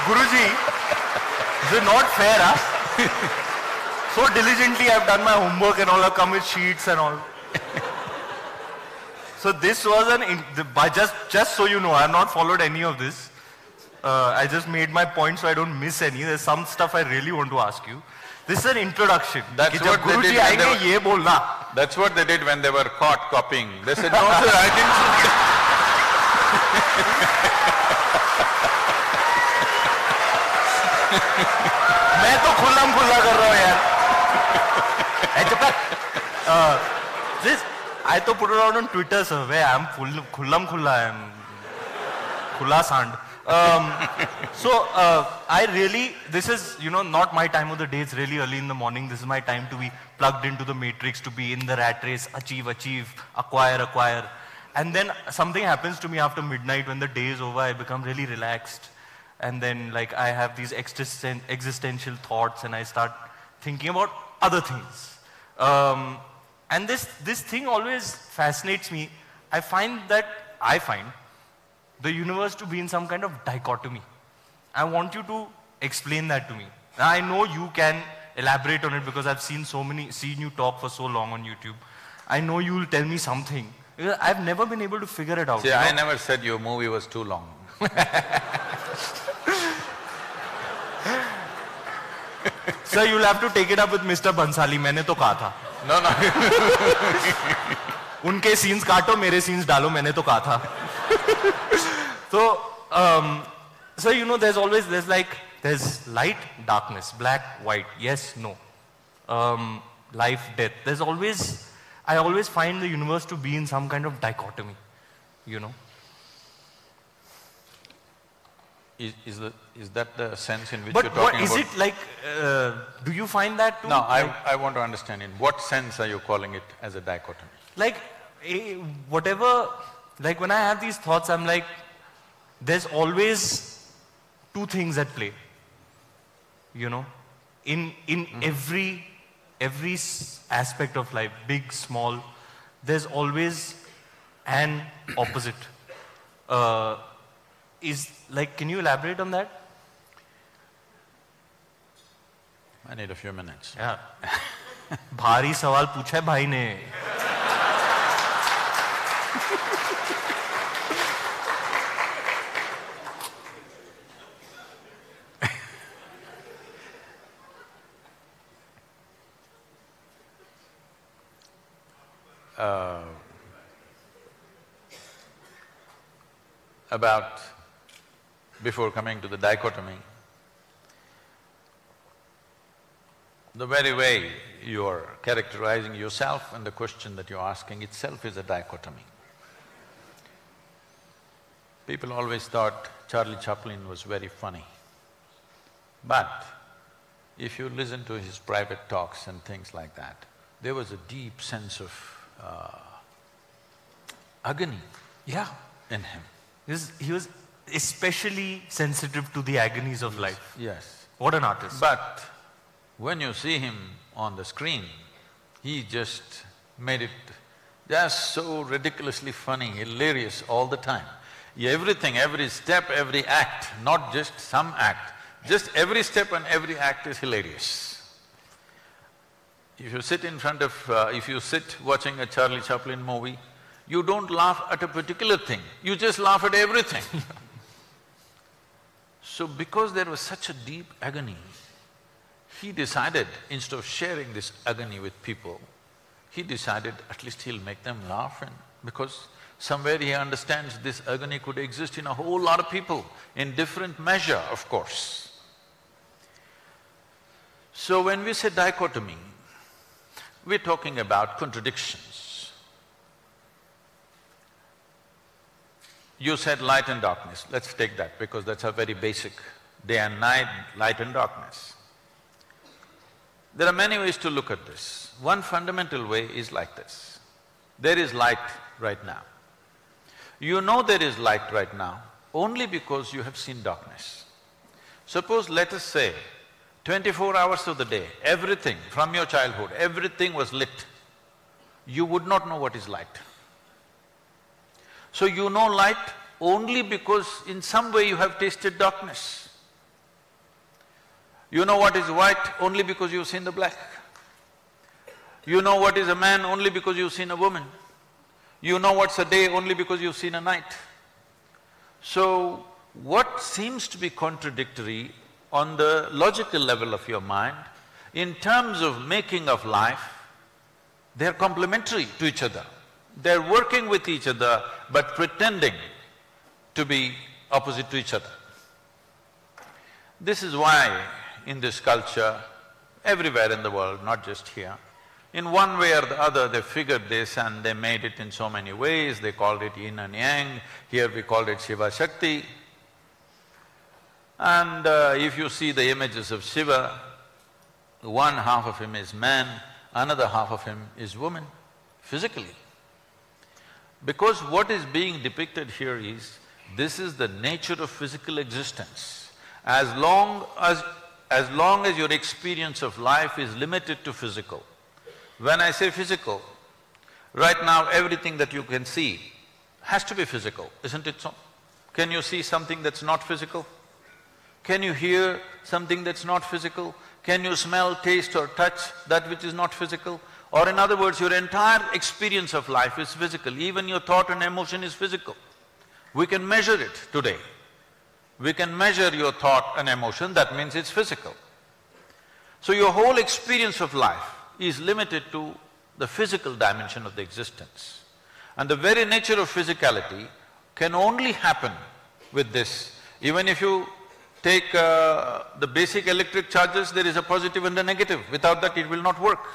Guruji, this is not fair, huh? So diligently I've done my homework and all, I've come with sheets and all. So this was just so you know, I have not followed any of this. I just made my point so I don't miss any. There's some stuff I really want to ask you. This is an introduction. That's कि what जब they Guruji did when आएंगे they ये बोलना. That's what they did when they were caught copying. They said, no sir, I didn't. मैं तो खुल्लम खुल्ला कर रहा हूँ यार. Hey, चुप कर. This I to put it out on Twitter, sir. Where I'm khullam khulla. I'm khulla sand. I really, this is, not my time of the day. It's really early in the morning. This is my time to be plugged into the matrix, to be in the rat race, achieve, acquire. And then something happens to me after midnight when the day is over. I become really relaxed. And then like I have these existential thoughts and I start thinking about other things. And this thing always fascinates me. I find the universe to be in some kind of dichotomy. I want you to explain that to me. Now, I know you can elaborate on it because I've seen you talk for so long on YouTube. I know you'll tell me something. I've never been able to figure it out. See, I never said your movie was too long. Sir, you'll have to take it up with Mr. Bansali. मैंने तो कहा था. No. उनके scenes काटो, मेरे scenes डालो, मैंने तो कहा था. So, there's light, darkness, black, white, yes, no. Life, death. I always find the universe to be in some kind of dichotomy, Is that the sense in which But you're talking is about? it like, do you find that too? No, I want to understand in what sense are you calling it as a dichotomy? Like, whatever, like when I have these thoughts, I'm like, there's always two things at play, in every aspect of life, big, small, there's always an opposite. Can you elaborate on that? I need a few minutes. Yeah. भारी सवाल पूछा है भाई ने. Before coming to the dichotomy, the very way you're characterizing yourself and the question that you're asking itself is a dichotomy. People always thought Charlie Chaplin was very funny. But if you listen to his private talks and things like that, there was a deep sense of agony in him. He was especially sensitive to the agonies of life. Yes. What an artist. But when you see him on the screen, he just made it just so ridiculously funny, hilarious all the time. Everything, every step, every act, not just some act, just every step and every act is hilarious. If you sit if you sit watching a Charlie Chaplin movie, you don't laugh at a particular thing, you just laugh at everything. So because there was such a deep agony, he decided, instead of sharing this agony with people, he decided at least he'll make them laugh, and because somewhere he understands this agony could exist in a whole lot of people, in different measure, of course. So when we say dichotomy, we're talking about contradictions. You said light and darkness, let's take that because that's a very basic day and night, light and darkness. There are many ways to look at this. One fundamental way is like this. There is light right now. You know there is light right now only because you have seen darkness. Suppose, let us say, 24 hours of the day, everything from your childhood, everything was lit, you would not know what is light. So you know light only because in some way you have tasted darkness. You know what is white only because you've seen the black. You know what is a man only because you've seen a woman. You know what's a day only because you've seen a night. So, what seems to be contradictory on the logical level of your mind In terms of making of life, they're complementary to each other. They're working with each other but pretending to be opposite to each other. This is why in this culture, everywhere in the world, not just here, in one way or the other they figured this and they made it in so many ways. They called it yin and yang, here we called it Shiva Shakti. And if you see the images of Shiva, one half of him is man, another half of him is woman, physically. Because what is being depicted here is, this is the nature of physical existence. As long as your experience of life is limited to physical. When I say physical, right now everything that you can see has to be physical, isn't it so? Can you see something that's not physical? Can you hear something that's not physical? Can you smell, taste or touch that which is not physical? Or in other words, your entire experience of life is physical, even your thought and emotion is physical. We can measure it today. We can measure your thought and emotion, that means it's physical. So your whole experience of life is limited to the physical dimension of the existence. And the very nature of physicality can only happen with this. Even if you take the basic electric charges, there is a positive and a negative. Without that, it will not work.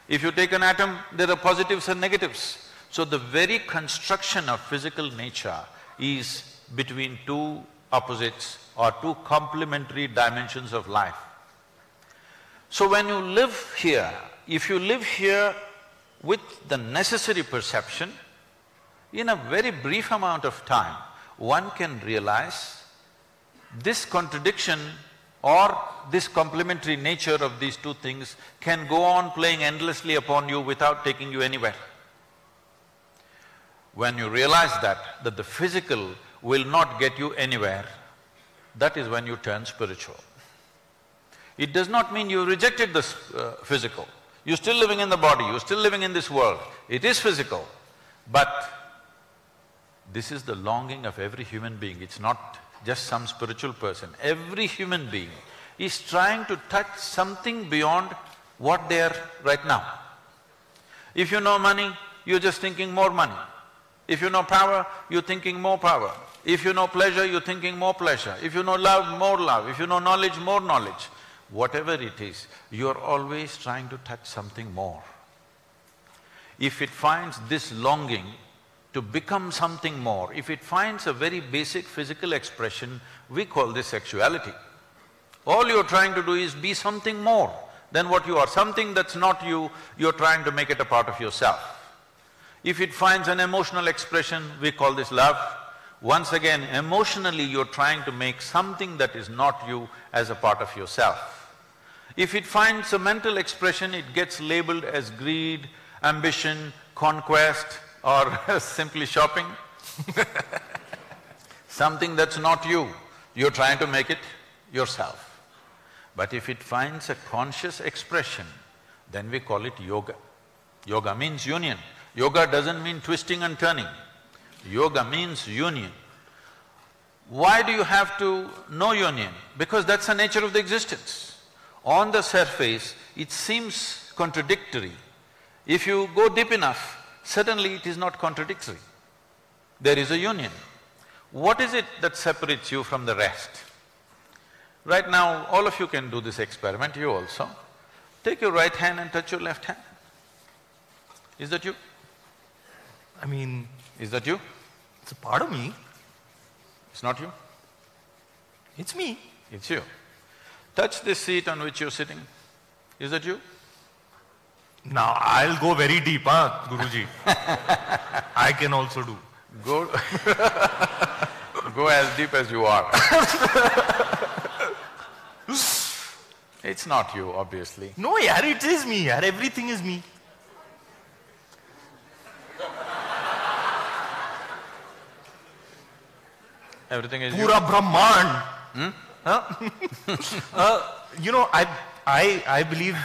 If you take an atom, there are positives and negatives. So the very construction of physical nature is between two opposites or two complementary dimensions of life. So when you live here, if you live here with the necessary perception, in a very brief amount of time, one can realize this contradiction or this complementary nature of these two things can go on playing endlessly upon you without taking you anywhere. When you realize that the physical will not get you anywhere, that is when you turn spiritual. It does not mean you rejected the physical. You're still living in the body, you're still living in this world. It is physical, but this is the longing of every human being. It's not just some spiritual person. Every human being is trying to touch something beyond what they are right now. If you know money, you're just thinking more money. If you know power, you're thinking more power. If you know pleasure, you're thinking more pleasure. If you know love, more love. If you know knowledge, more knowledge. Whatever it is, you're always trying to touch something more. If it finds this longing to become something more, if it finds a very basic physical expression, we call this sexuality. All you're trying to do is be something more than what you are. Something that's not you, you're trying to make it a part of yourself. If it finds an emotional expression, we call this love. Once again, emotionally you're trying to make something that is not you as a part of yourself. If it finds a mental expression, it gets labeled as greed, ambition, conquest or simply shopping. Something that's not you, you're trying to make it yourself. But if it finds a conscious expression, then we call it yoga. Yoga means union. Yoga doesn't mean twisting and turning. Yoga means union. Why do you have to know union? Because that's the nature of the existence. On the surface, it seems contradictory. If you go deep enough, suddenly it is not contradictory. There is a union. What is it that separates you from the rest? Right now, all of you can do this experiment, you also. Take your right hand and touch your left hand. Is that you? I mean… Is that you? It's a part of me. It's not you? It's me. It's you. Touch this seat on which you're sitting. Is that you? Now I'll go very deep, Guruji. I can also do. Go go as deep as you are. It's not you, obviously. No, yaar, it is me, yaar. Everything is me. Everything is Pura you. Brahman. Hmm? You know, I believe…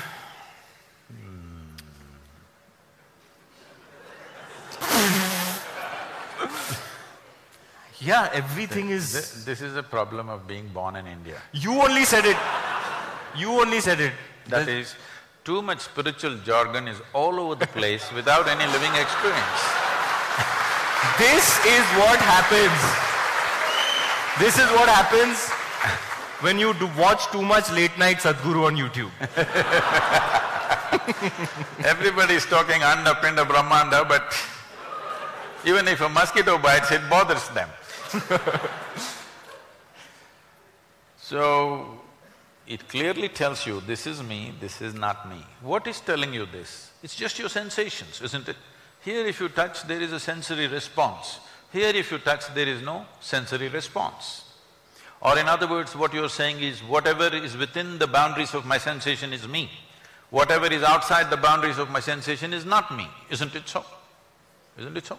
Yeah, everything is… This is a problem of being born in India. You only said it. You only said it. That is, too much spiritual jargon is all over the place without any living experience. This is what happens. This is what happens when you watch too much late night Sadhguru on YouTube. Everybody is talking Anna, Pinda, Brahmanda, but even if a mosquito bites, it bothers them. So, it clearly tells you, this is me, this is not me. What is telling you this? It's just your sensations, isn't it? Here if you touch, there is a sensory response. Here if you touch, there is no sensory response. Or in other words, what you're saying is, whatever is within the boundaries of my sensation is me. Whatever is outside the boundaries of my sensation is not me. Isn't it so? Isn't it so?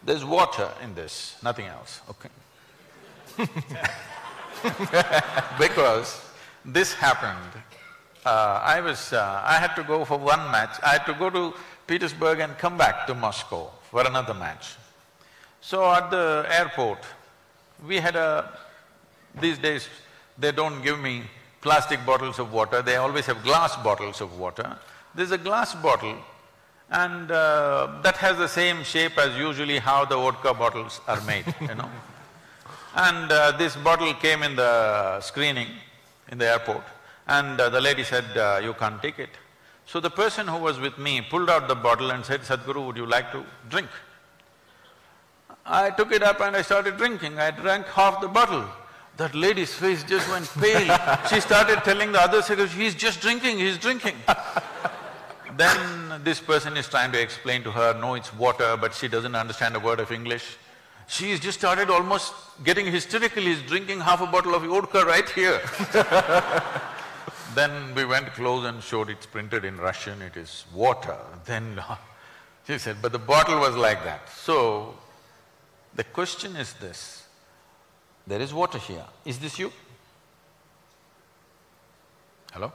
There's water in this, nothing else, okay? Because this happened, I had to go for one match, I had to go to Petersburg and come back to Moscow for another match. So at the airport, we had these days they don't give me plastic bottles of water, they always have glass bottles of water. There's a glass bottle and that has the same shape as usually how the vodka bottles are made, you know. And this bottle came in the screening in the airport and the lady said, you can't take it. So the person who was with me pulled out the bottle and said, Sadhguru, would you like to drink? I took it up and I started drinking. I drank half the bottle. That lady's face just went pale. She started telling the other secretary, he's just drinking, he's drinking. Then this person is trying to explain to her, no, it's water, but she doesn't understand a word of English. She's just started almost getting hysterical, he's drinking half a bottle of vodka right here. Then we went close and showed it's printed in Russian, it is water. Then she said, but the bottle was like that. So, the question is this, there is water here, is this you? Hello?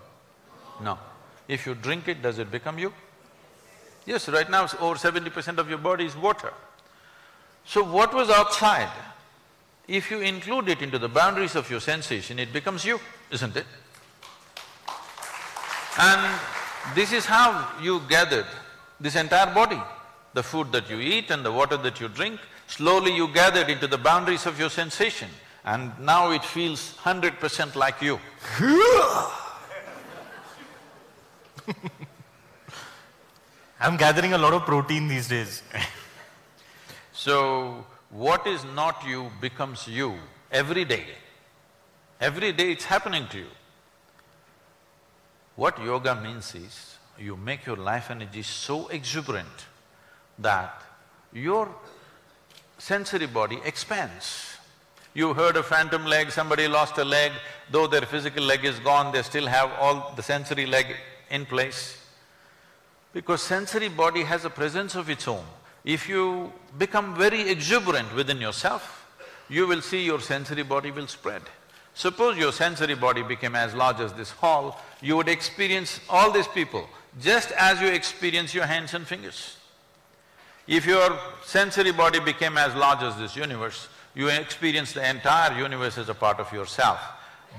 No. If you drink it, does it become you? Yes, right now over 70% of your body is water. So what was outside, if you include it into the boundaries of your sensation, it becomes you, isn't it? And this is how you gathered this entire body. The food that you eat and the water that you drink, slowly you gathered into the boundaries of your sensation and now it feels 100% like you. I'm gathering a lot of protein these days. So, what is not you becomes you every day. Every day it's happening to you. What yoga means is, you make your life energy so exuberant that your sensory body expands. You heard a phantom leg, somebody lost a leg, though their physical leg is gone, they still have all the sensory leg in place. Because sensory body has a presence of its own. If you become very exuberant within yourself, you will see your sensory body will spread. Suppose your sensory body became as large as this hall, you would experience all these people just as you experience your hands and fingers. If your sensory body became as large as this universe, you experience the entire universe as a part of yourself.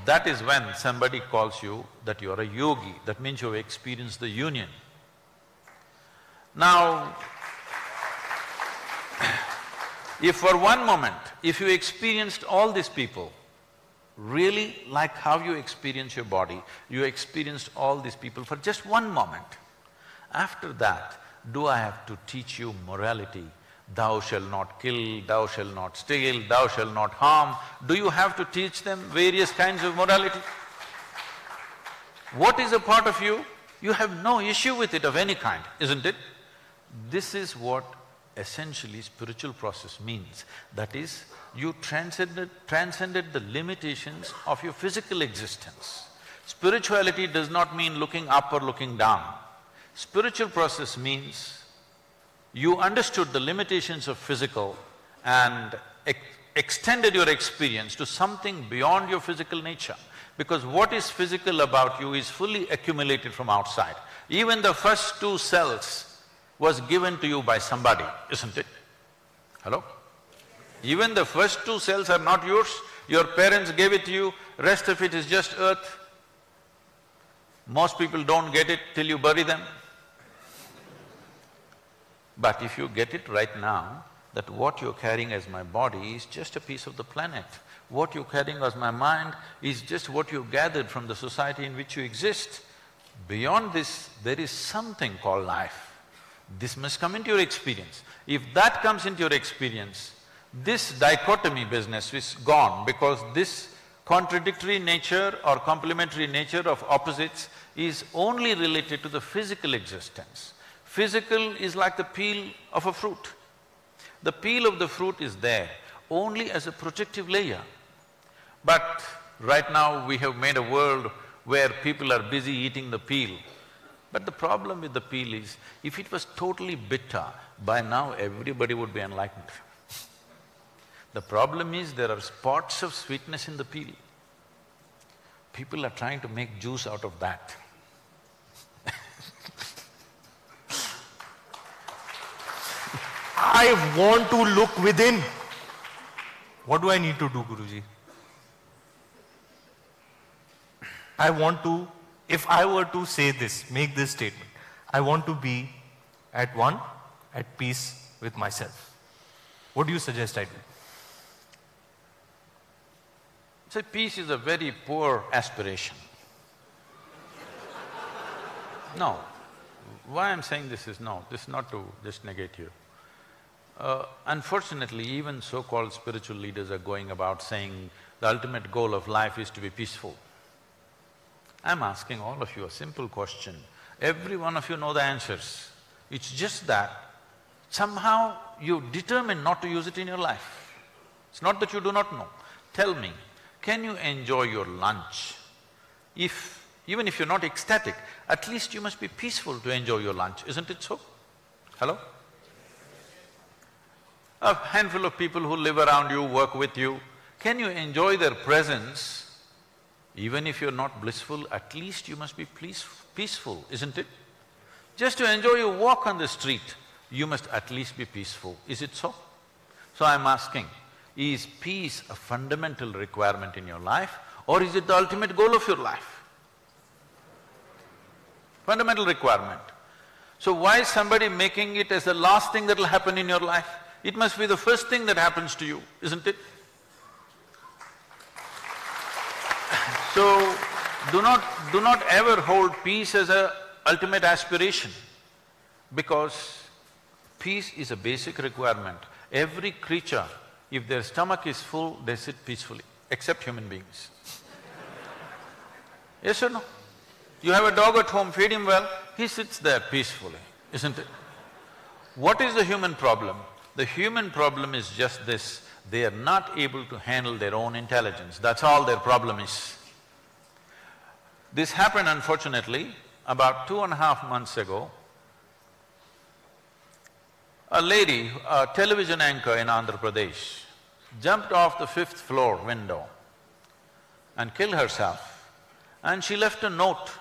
That is when somebody calls you that you are a yogi, that means you have experienced the union. Now, if for one moment, if you experienced all these people, really like how you experience your body, you experienced all these people for just one moment. After that, do I have to teach you morality? Thou shalt not kill, thou shalt not steal, thou shalt not harm. Do you have to teach them various kinds of morality? What is a part of you? You have no issue with it of any kind, isn't it? This is what essentially spiritual process means. That is, you transcended the limitations of your physical existence. Spirituality does not mean looking up or looking down. Spiritual process means you understood the limitations of physical and extended your experience to something beyond your physical nature. Because what is physical about you is fully accumulated from outside. Even the first 2 cells was given to you by somebody, isn't it? Hello? Even the first 2 cells are not yours, your parents gave it to you, rest of it is just earth. Most people don't get it till you bury them. But if you get it right now, that what you're carrying as my body is just a piece of the planet. What you're carrying as my mind is just what you gathered from the society in which you exist. Beyond this, there is something called life. This must come into your experience. If that comes into your experience, this dichotomy business is gone, because this contradictory nature or complementary nature of opposites is only related to the physical existence. Physical is like the peel of a fruit. The peel of the fruit is there only as a protective layer. But right now we have made a world where people are busy eating the peel. But the problem with the peel is, if it was totally bitter, by now everybody would be enlightened. The problem is there are spots of sweetness in the peel. People are trying to make juice out of that. I want to look within. What do I need to do, Guruji? I want to, if I were to say this, make this statement, I want to be at one, at peace with myself. What do you suggest I do? So peace is a very poor aspiration. No. Why I'm saying this is no, this is not to just negate you. Unfortunately, even so-called spiritual leaders are going about saying the ultimate goal of life is to be peaceful. I'm asking all of you a simple question. Every one of you know the answers. It's just that somehow you determine not to use it in your life. It's not that you do not know. Tell me, can you enjoy your lunch? Even if you're not ecstatic, at least you must be peaceful to enjoy your lunch, isn't it so? Hello? A handful of people who live around you, work with you, can you enjoy their presence? Even if you're not blissful, at least you must be peaceful, isn't it? Just to enjoy your walk on the street, you must at least be peaceful, is it so? So I'm asking, is peace a fundamental requirement in your life, or is it the ultimate goal of your life? Fundamental requirement. So why is somebody making it as the last thing that'll happen in your life? It must be the first thing that happens to you, isn't it? So, do not ever hold peace as a ultimate aspiration, because peace is a basic requirement. Every creature, if their stomach is full, they sit peacefully, except human beings. Yes or no? You have a dog at home, feed him well, he sits there peacefully, isn't it? What is the human problem? The human problem is just this, they are not able to handle their own intelligence, that's all their problem is. This happened unfortunately about 2.5 months ago. A lady, a television anchor in Andhra Pradesh, jumped off the 5th floor window and killed herself, and she left a note,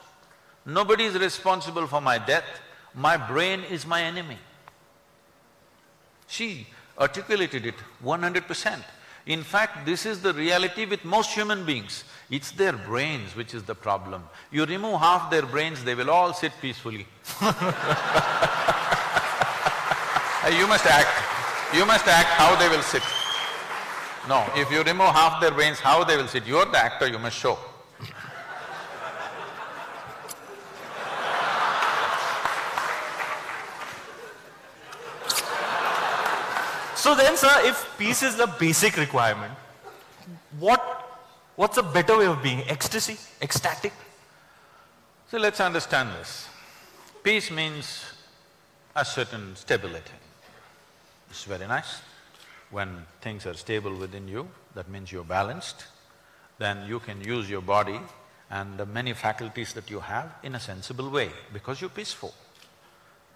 "Nobody is responsible for my death, my brain is my enemy." She articulated it 100%. In fact, this is the reality with most human beings. It's their brains which is the problem. You remove half their brains, they will all sit peacefully. You must act how they will sit. No, if you remove half their brains, how they will sit, you're the actor, you must show. So then, sir, if peace is the basic requirement, what's a better way of being? Ecstasy? Ecstatic? So let's understand this. Peace means a certain stability. It's very nice. When things are stable within you, that means you're balanced. Then you can use your body and the many faculties that you have in a sensible way, because you're peaceful.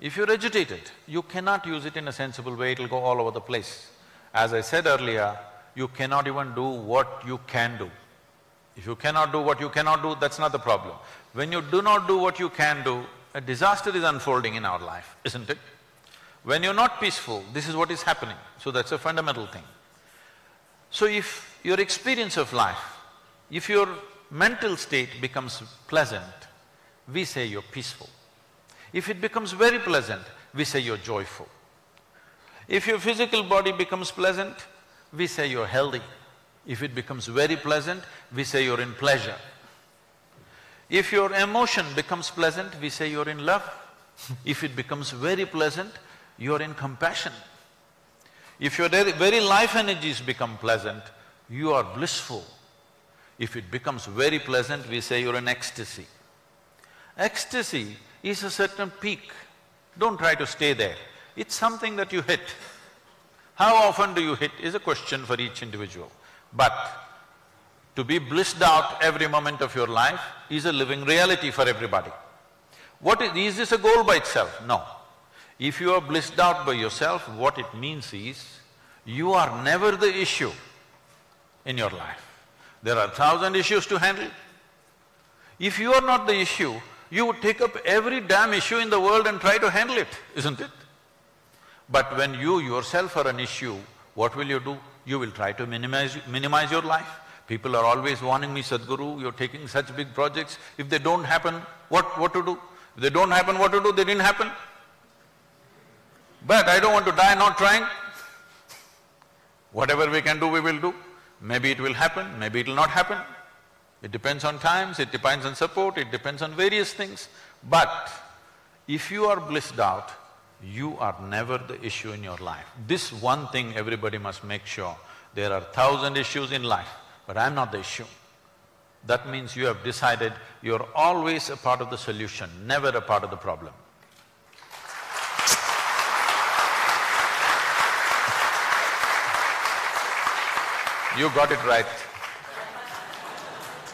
If you're agitated, you cannot use it in a sensible way, it'll go all over the place. As I said earlier, you cannot even do what you can do. If you cannot do what you cannot do, that's not the problem. When you do not do what you can do, a disaster is unfolding in our life, isn't it? When you're not peaceful, this is what is happening, so that's a fundamental thing. So if your experience of life, if your mental state becomes pleasant, we say you're peaceful. If it becomes very pleasant, we say you're joyful. If your physical body becomes pleasant, we say you're healthy. If it becomes very pleasant, we say you're in pleasure. If your emotion becomes pleasant, we say you're in love. If it becomes very pleasant, you're in compassion. If your very life energies become pleasant, you are blissful. If it becomes very pleasant, we say you're in ecstasy. Ecstasy is a certain peak. Don't try to stay there. It's something that you hit. How often do you hit is a question for each individual. But to be blissed out every moment of your life is a living reality for everybody. Is this a goal by itself? No. If you are blissed out by yourself, what it means is, you are never the issue in your life. There are 1,000 issues to handle. If you are not the issue, you would take up every damn issue in the world and try to handle it, isn't it? But when you yourself are an issue, what will you do? You will try to minimize your life. People are always warning me, Sadhguru, you're taking such big projects, if they don't happen, what to do? If they don't happen, what to do? They didn't happen. But I don't want to die not trying. Whatever we can do, we will do. Maybe it will happen, maybe it will not happen. It depends on times, it depends on support, it depends on various things. But if you are blissed out, you are never the issue in your life. This one thing everybody must make sure. There are 1,000 issues in life, but I'm not the issue. That means you have decided you're always a part of the solution, never a part of the problem. You got it right.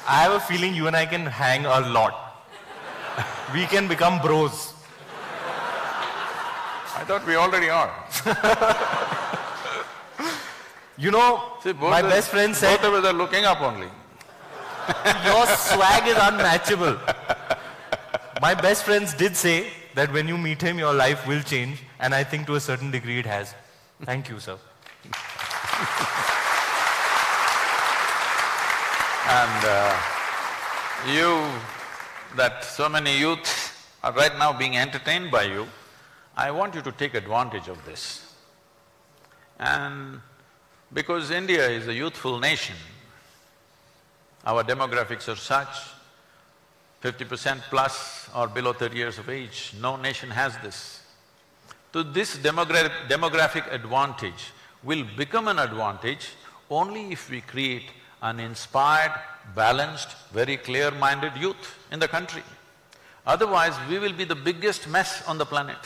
I have a feeling you and I can hang a lot. We can become bros. I thought we already are. You know, See, my best friend said… both of us are looking up only. Your swag is unmatchable. My best friends did say that when you meet him, your life will change, and I think to a certain degree it has. Thank you, sir. That so many youths are right now being entertained by you, I want you to take advantage of this. And because India is a youthful nation, our demographics are such, 50% plus or below 30 years of age, no nation has this. So this demographic advantage will become an advantage only if we create an inspired, balanced, very clear-minded youth in the country. Otherwise, we will be the biggest mess on the planet.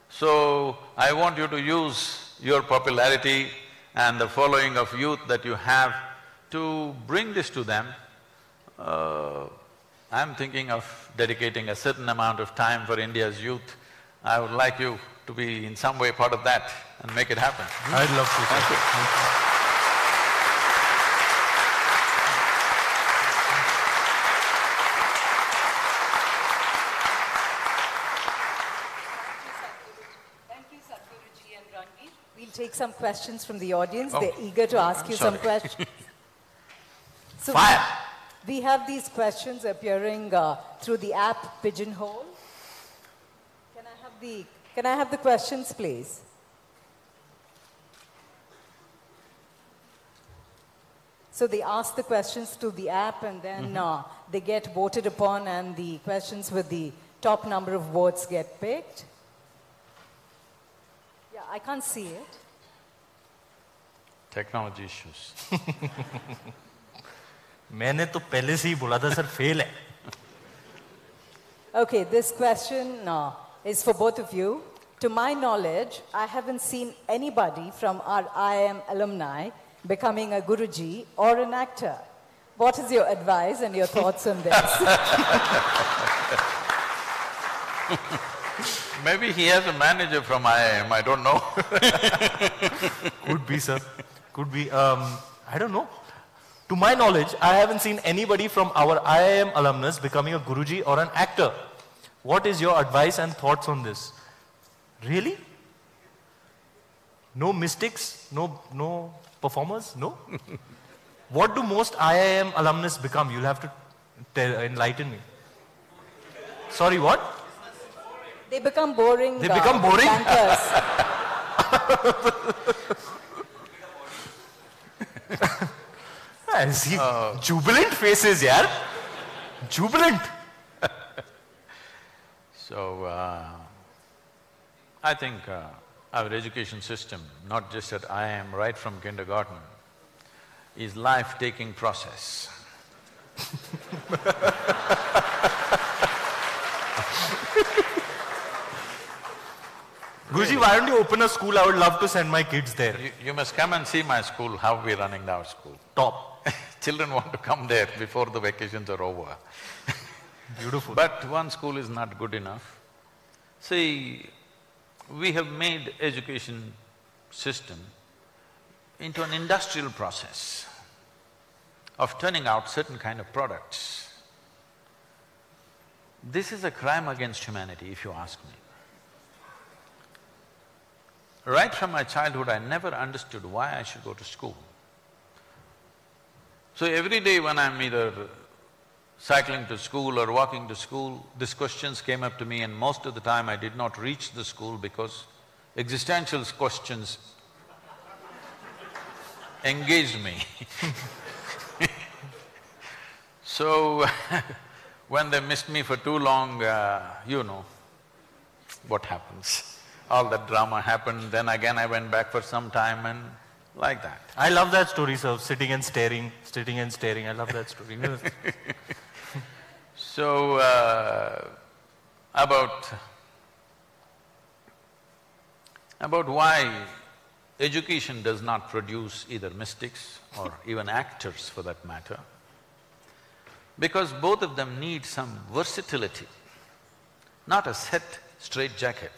So, I want you to use your popularity and the following of youth that you have to bring this to them. I'm thinking of dedicating a certain amount of time for India's youth. I would like you to be in some way part of that and make it happen. I'd love to. Thank you. Thank you, Sadhguruji and Ranveer. We'll take some questions from the audience. Oh, They're eager to ask you some sorry. questions. So Fire! we have these questions appearing through the app Pigeonhole. Can I have the questions, please? So they ask the questions to the app and then they get voted upon and the questions with the top number of votes get picked. Yeah, I can't see it. Technology issues. मैंने तो पहले से ही बोला था sir fail है. Okay, this question is for both of you. To my knowledge, I haven't seen anybody from our IIM alumni becoming a Guruji or an actor. What is your advice and your thoughts on this? Maybe he has a manager from IIM, I don't know. Could be, sir. Could be. I don't know. To my knowledge, I haven't seen anybody from our IIM alumnus becoming a Guruji or an actor. What is your advice and thoughts on this? Really? No mystics? No performers? No? What do most IIM alumnus become? You'll have to enlighten me. Sorry, what? They become boring. They become boring? bankers. I see jubilant faces, yaar. Jubilant. So, I think our education system, not just at IIM, right from kindergarten, is life-taking process. Guruji, why don't you open a school? I would love to send my kids there. You must come and see my school, how we're running our school. Top. Children want to come there before the vacations are over. Beautiful. But one school is not good enough. See, we have made education system into an industrial process of turning out certain kind of products. This is a crime against humanity, if you ask me. Right from my childhood, I never understood why I should go to school. So every day when I'm either cycling to school or walking to school, these questions came up to me, and most of the time I did not reach the school because existential questions engaged me. So, when they missed me for too long, you know what happens. All that drama happened, then again I went back for some time and like that. I love that story, sir. Sitting and staring, sitting and staring. I love that story. So, about why education does not produce either mystics or even actors for that matter, because both of them need some versatility, not a set straitjacket.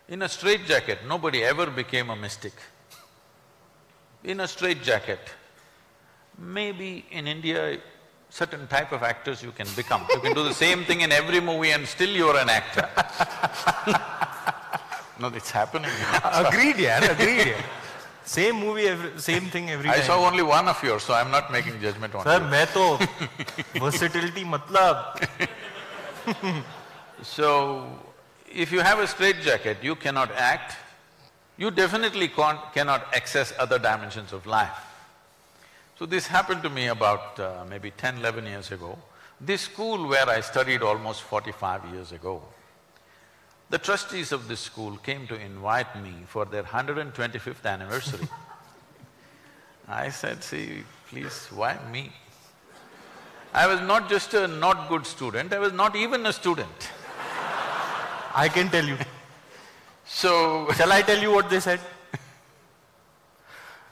In a straitjacket, nobody ever became a mystic. In a straitjacket, maybe in India, certain type of actors you can become. You can do the same thing in every movie and still you're an actor. No, it's happening. Agreed, yeah, agreed. Yeah. Same movie, same thing every time. I saw only one of yours, so I'm not making judgment on Sir, you. मैं तो versatility मतलब. So, if you have a straitjacket, you cannot act, you definitely cannot access other dimensions of life. So this happened to me about maybe 10, 11 years ago. This school where I studied almost 45 years ago, the trustees of this school came to invite me for their 125th anniversary. I said, see, please, why me? I was not just a not good student, I was not even a student. I can tell you. So… Shall I tell you what they said?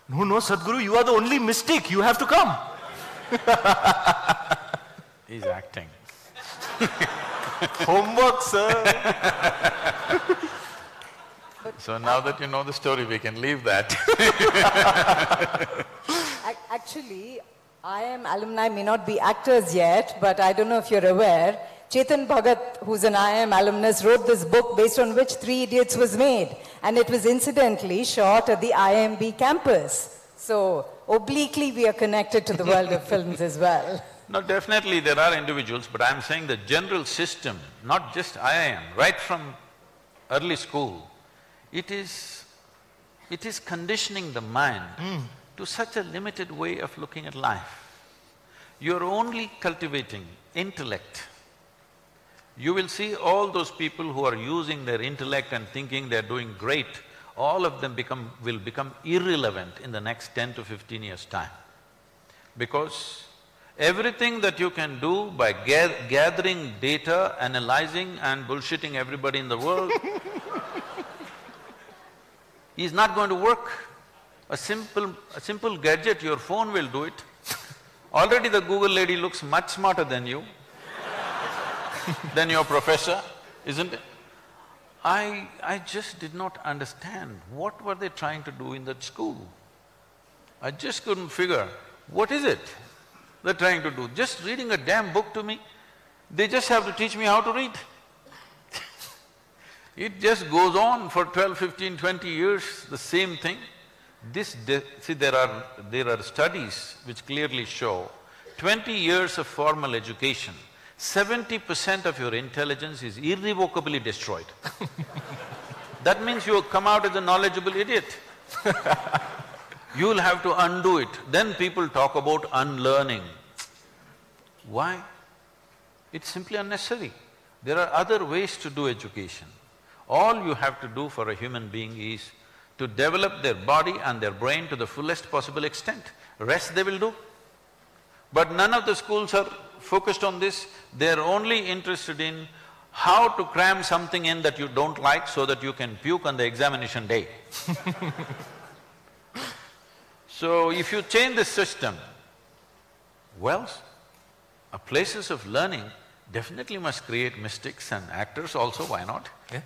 No, no, Sadhguru, you are the only mystic, you have to come. He's acting. Homework, sir. So now that you know the story, we can leave that. Actually, IIM alumni may not be actors yet, but I don't know if you're aware, Chetan Bhagat, who's an IIM alumnus, wrote this book based on which Three Idiots was made, and it was incidentally shot at the IIMB campus. So, obliquely we are connected to the world of films as well. No, definitely there are individuals, but I'm saying the general system, not just IIM, right from early school, it is conditioning the mind to such a limited way of looking at life. You're only cultivating intellect. You will see all those people who are using their intellect and thinking they're doing great, all of them will become irrelevant in the next 10 to 15 years' time. Because everything that you can do by gathering data, analyzing and bullshitting everybody in the world is not going to work. A simple gadget, your phone will do it. Already the Google lady looks much smarter than you, than your professor, isn't it? I just did not understand what were they trying to do in that school. I just couldn't figure, what is it they're trying to do? Just reading a damn book to me? They just have to teach me how to read. It just goes on for 12, 15, 20 years, the same thing. See, there are studies which clearly show 20 years of formal education 70% of your intelligence is irrevocably destroyed. That means you come out as a knowledgeable idiot. You'll have to undo it. Then people talk about unlearning. Why? It's simply unnecessary. There are other ways to do education. All you have to do for a human being is to develop their body and their brain to the fullest possible extent. Rest they will do. But none of the schools are focused on this. They're only interested in how to cram something in that you don't like so that you can puke on the examination day. So if you change the system, well, places of learning definitely must create mystics and actors also, why not? Yeah.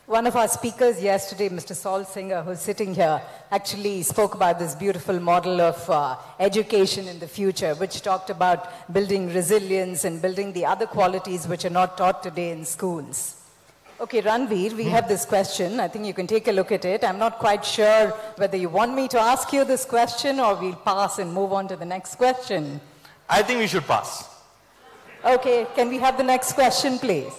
One of our speakers yesterday, Mr. Saul Singer, who's sitting here, actually spoke about this beautiful model of education in the future, which talked about building resilience and building the other qualities which are not taught today in schools. Okay, Ranveer, we have this question. I think you can take a look at it. I'm not quite sure whether you want me to ask you this question or we'll pass and move on to the next question. I think we should pass. Okay, can we have the next question, please?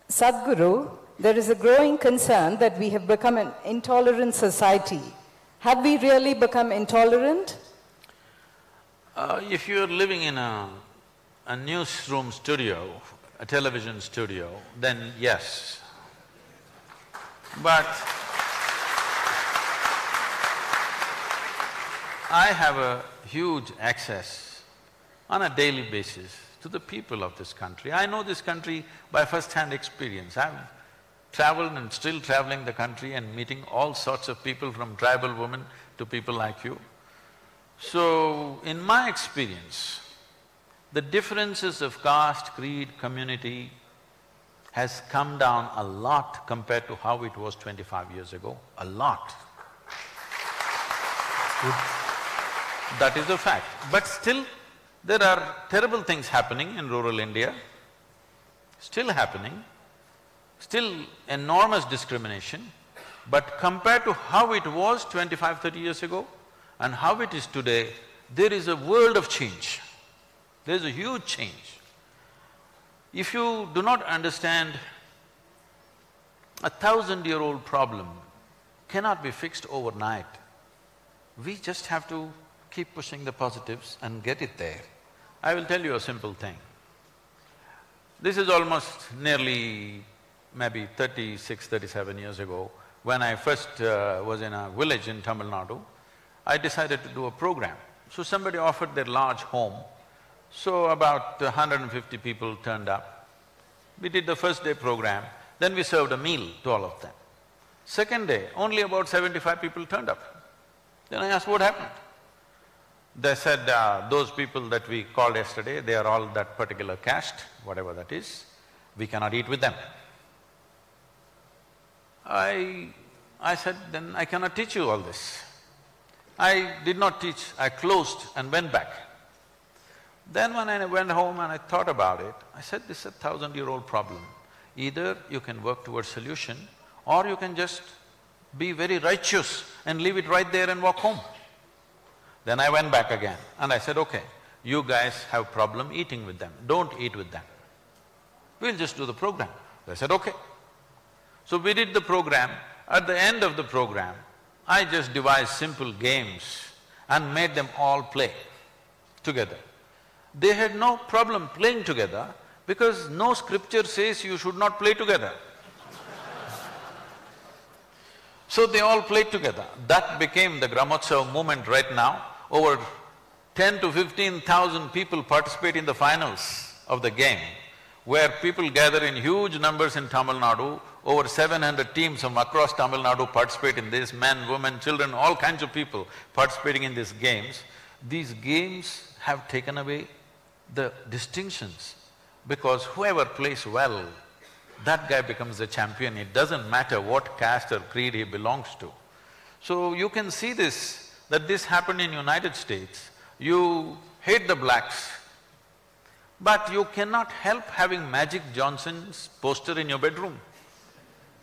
Sadhguru, there is a growing concern that we have become an intolerant society. Have we really become intolerant? If you're living in a newsroom studio, a television studio, then yes. But I have a huge access on a daily basis to the people of this country. I know this country by first-hand experience. I've traveled and still traveling the country and meeting all sorts of people, from tribal women to people like you. So, in my experience, the differences of caste, creed, community has come down a lot compared to how it was 25 years ago, a lot. That is a fact. But still, there are terrible things happening in rural India, still happening, still enormous discrimination, but compared to how it was 25, 30 years ago and how it is today, there is a world of change. There is a huge change. If you do not understand, 1,000-year-old problem cannot be fixed overnight. We just have to keep pushing the positives and get it there. I will tell you a simple thing. This is almost nearly maybe 36, 37 years ago. When I first was in a village in Tamil Nadu, I decided to do a program. So somebody offered their large home, so about 150 people turned up. We did the first day program, then we served a meal to all of them. Second day, only about 75 people turned up. Then I asked, what happened? They said, those people that we called yesterday, they are all that particular caste, whatever that is, we cannot eat with them. I said, then I cannot teach you all this. I did not teach, I closed and went back. Then when I went home and I thought about it, I said, this is a 1,000-year-old problem. Either you can work towards solution or you can just be very righteous and leave it right there and walk home. Then I went back again and I said, okay, you guys have problem eating with them, don't eat with them. We'll just do the program. They said, okay. So we did the program. At the end of the program, I just devised simple games and made them all play together. They had no problem playing together because no scripture says you should not play together. So they all played together. That became the Gramotsav movement right now. Over 10 to 15,000 people participate in the finals of the game, where people gather in huge numbers in Tamil Nadu. Over 700 teams from across Tamil Nadu participate in this, men, women, children, all kinds of people participating in these games. These games have taken away the distinctions, because whoever plays well, that guy becomes the champion. It doesn't matter what caste or creed he belongs to. So you can see this, that this happened in United States. You hate the blacks, but you cannot help having Magic Johnson's poster in your bedroom.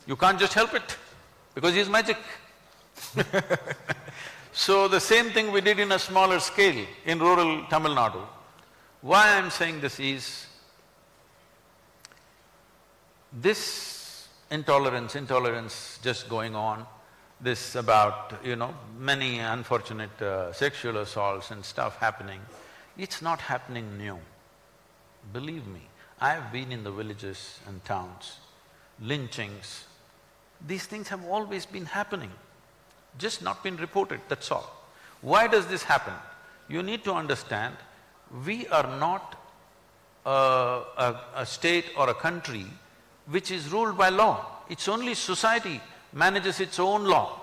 You can't just help it, because he's magic. So the same thing we did in a smaller scale in rural Tamil Nadu. Why I'm saying this is, this intolerance just going on, this about, many unfortunate sexual assaults and stuff happening, it's not happening new. Believe me, I've been in the villages and towns, lynchings, these things have always been happening, just not been reported, that's all. Why does this happen? You need to understand, we are not a state or a country which is ruled by law. It's only society manages its own law.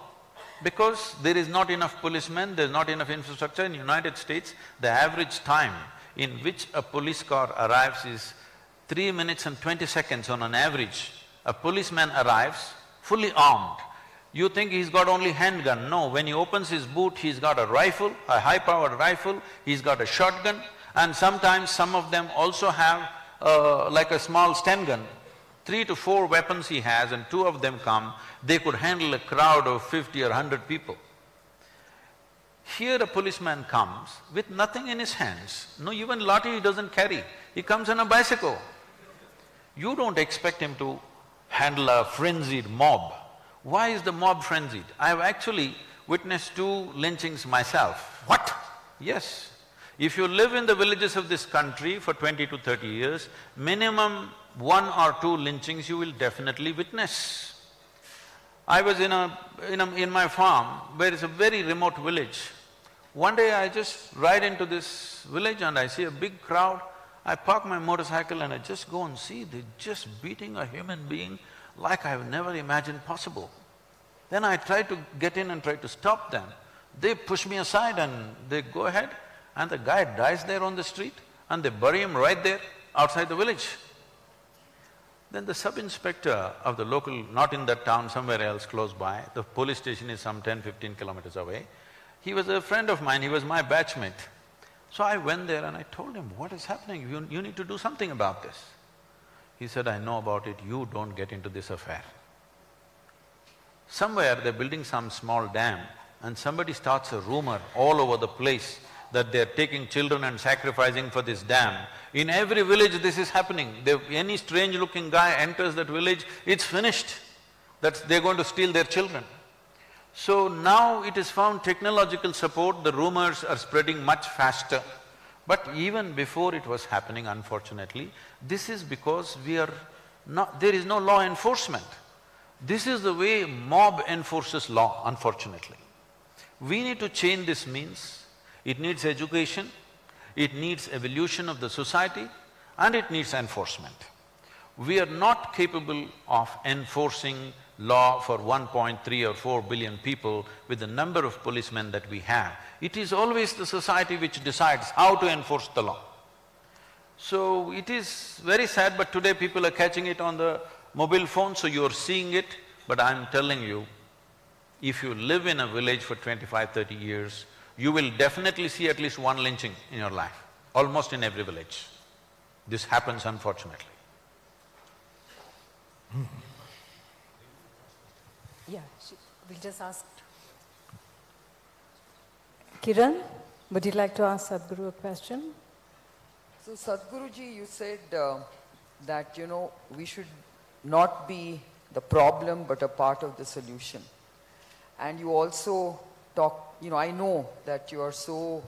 Because there is not enough policemen, there's not enough infrastructure. In United States, the average time in which a police car arrives is 3 minutes and 20 seconds on an average. A policeman arrives fully armed. You think he's got only handgun. No, when he opens his boot, he's got a rifle, a high-powered rifle, he's got a shotgun, and sometimes some of them also have like a small Sten gun. 3 to 4 weapons he has, and 2 of them come, they could handle a crowd of 50 or 100 people. Here a policeman comes with nothing in his hands, no even lathi he doesn't carry, he comes on a bicycle. You don't expect him to handle a frenzied mob. Why is the mob frenzied? I have actually witnessed 2 lynchings myself. What? Yes. If you live in the villages of this country for 20 to 30 years, minimum 1 or 2 lynchings you will definitely witness. I was in my farm, where it's a very remote village. One day I just ride into this village and I see a big crowd. I park my motorcycle and I just go and see, they're just beating a human being like I've never imagined possible. Then I try to get in and try to stop them. They push me aside and they go ahead, and the guy dies there on the street, and they bury him right there outside the village. Then the sub-inspector of the local, not in that town, somewhere else close by, the police station is some 10-15 kilometers away, he was a friend of mine, he was my batchmate. So I went there and I told him, what is happening? You need to do something about this. He said, I know about it, you don't get into this affair. Somewhere they're building some small dam, and somebody starts a rumor all over the place that they're taking children and sacrificing for this dam. In every village this is happening. Any strange-looking guy enters that village, it's finished. They're going to steal their children. So now it is found technological support, the rumors are spreading much faster. But even before it was happening, unfortunately, this is because there is no law enforcement. This is the way mob enforces law, unfortunately. We need to change this means. It needs education, it needs evolution of the society, and it needs enforcement. We are not capable of enforcing law for 1.3 or 4 billion people with the number of policemen that we have. It is always the society which decides how to enforce the law. So it is very sad, but today people are catching it on the mobile phone, so you're seeing it. But I'm telling you, if you live in a village for 25-30 years, you will definitely see at least 1 lynching in your life, almost in every village. This happens, unfortunately. Yeah, we'll just ask. Kiran, would you like to ask Sadhguru a question? So Sadhguruji, you said that, we should not be the problem but a part of the solution. And you also I know that you are so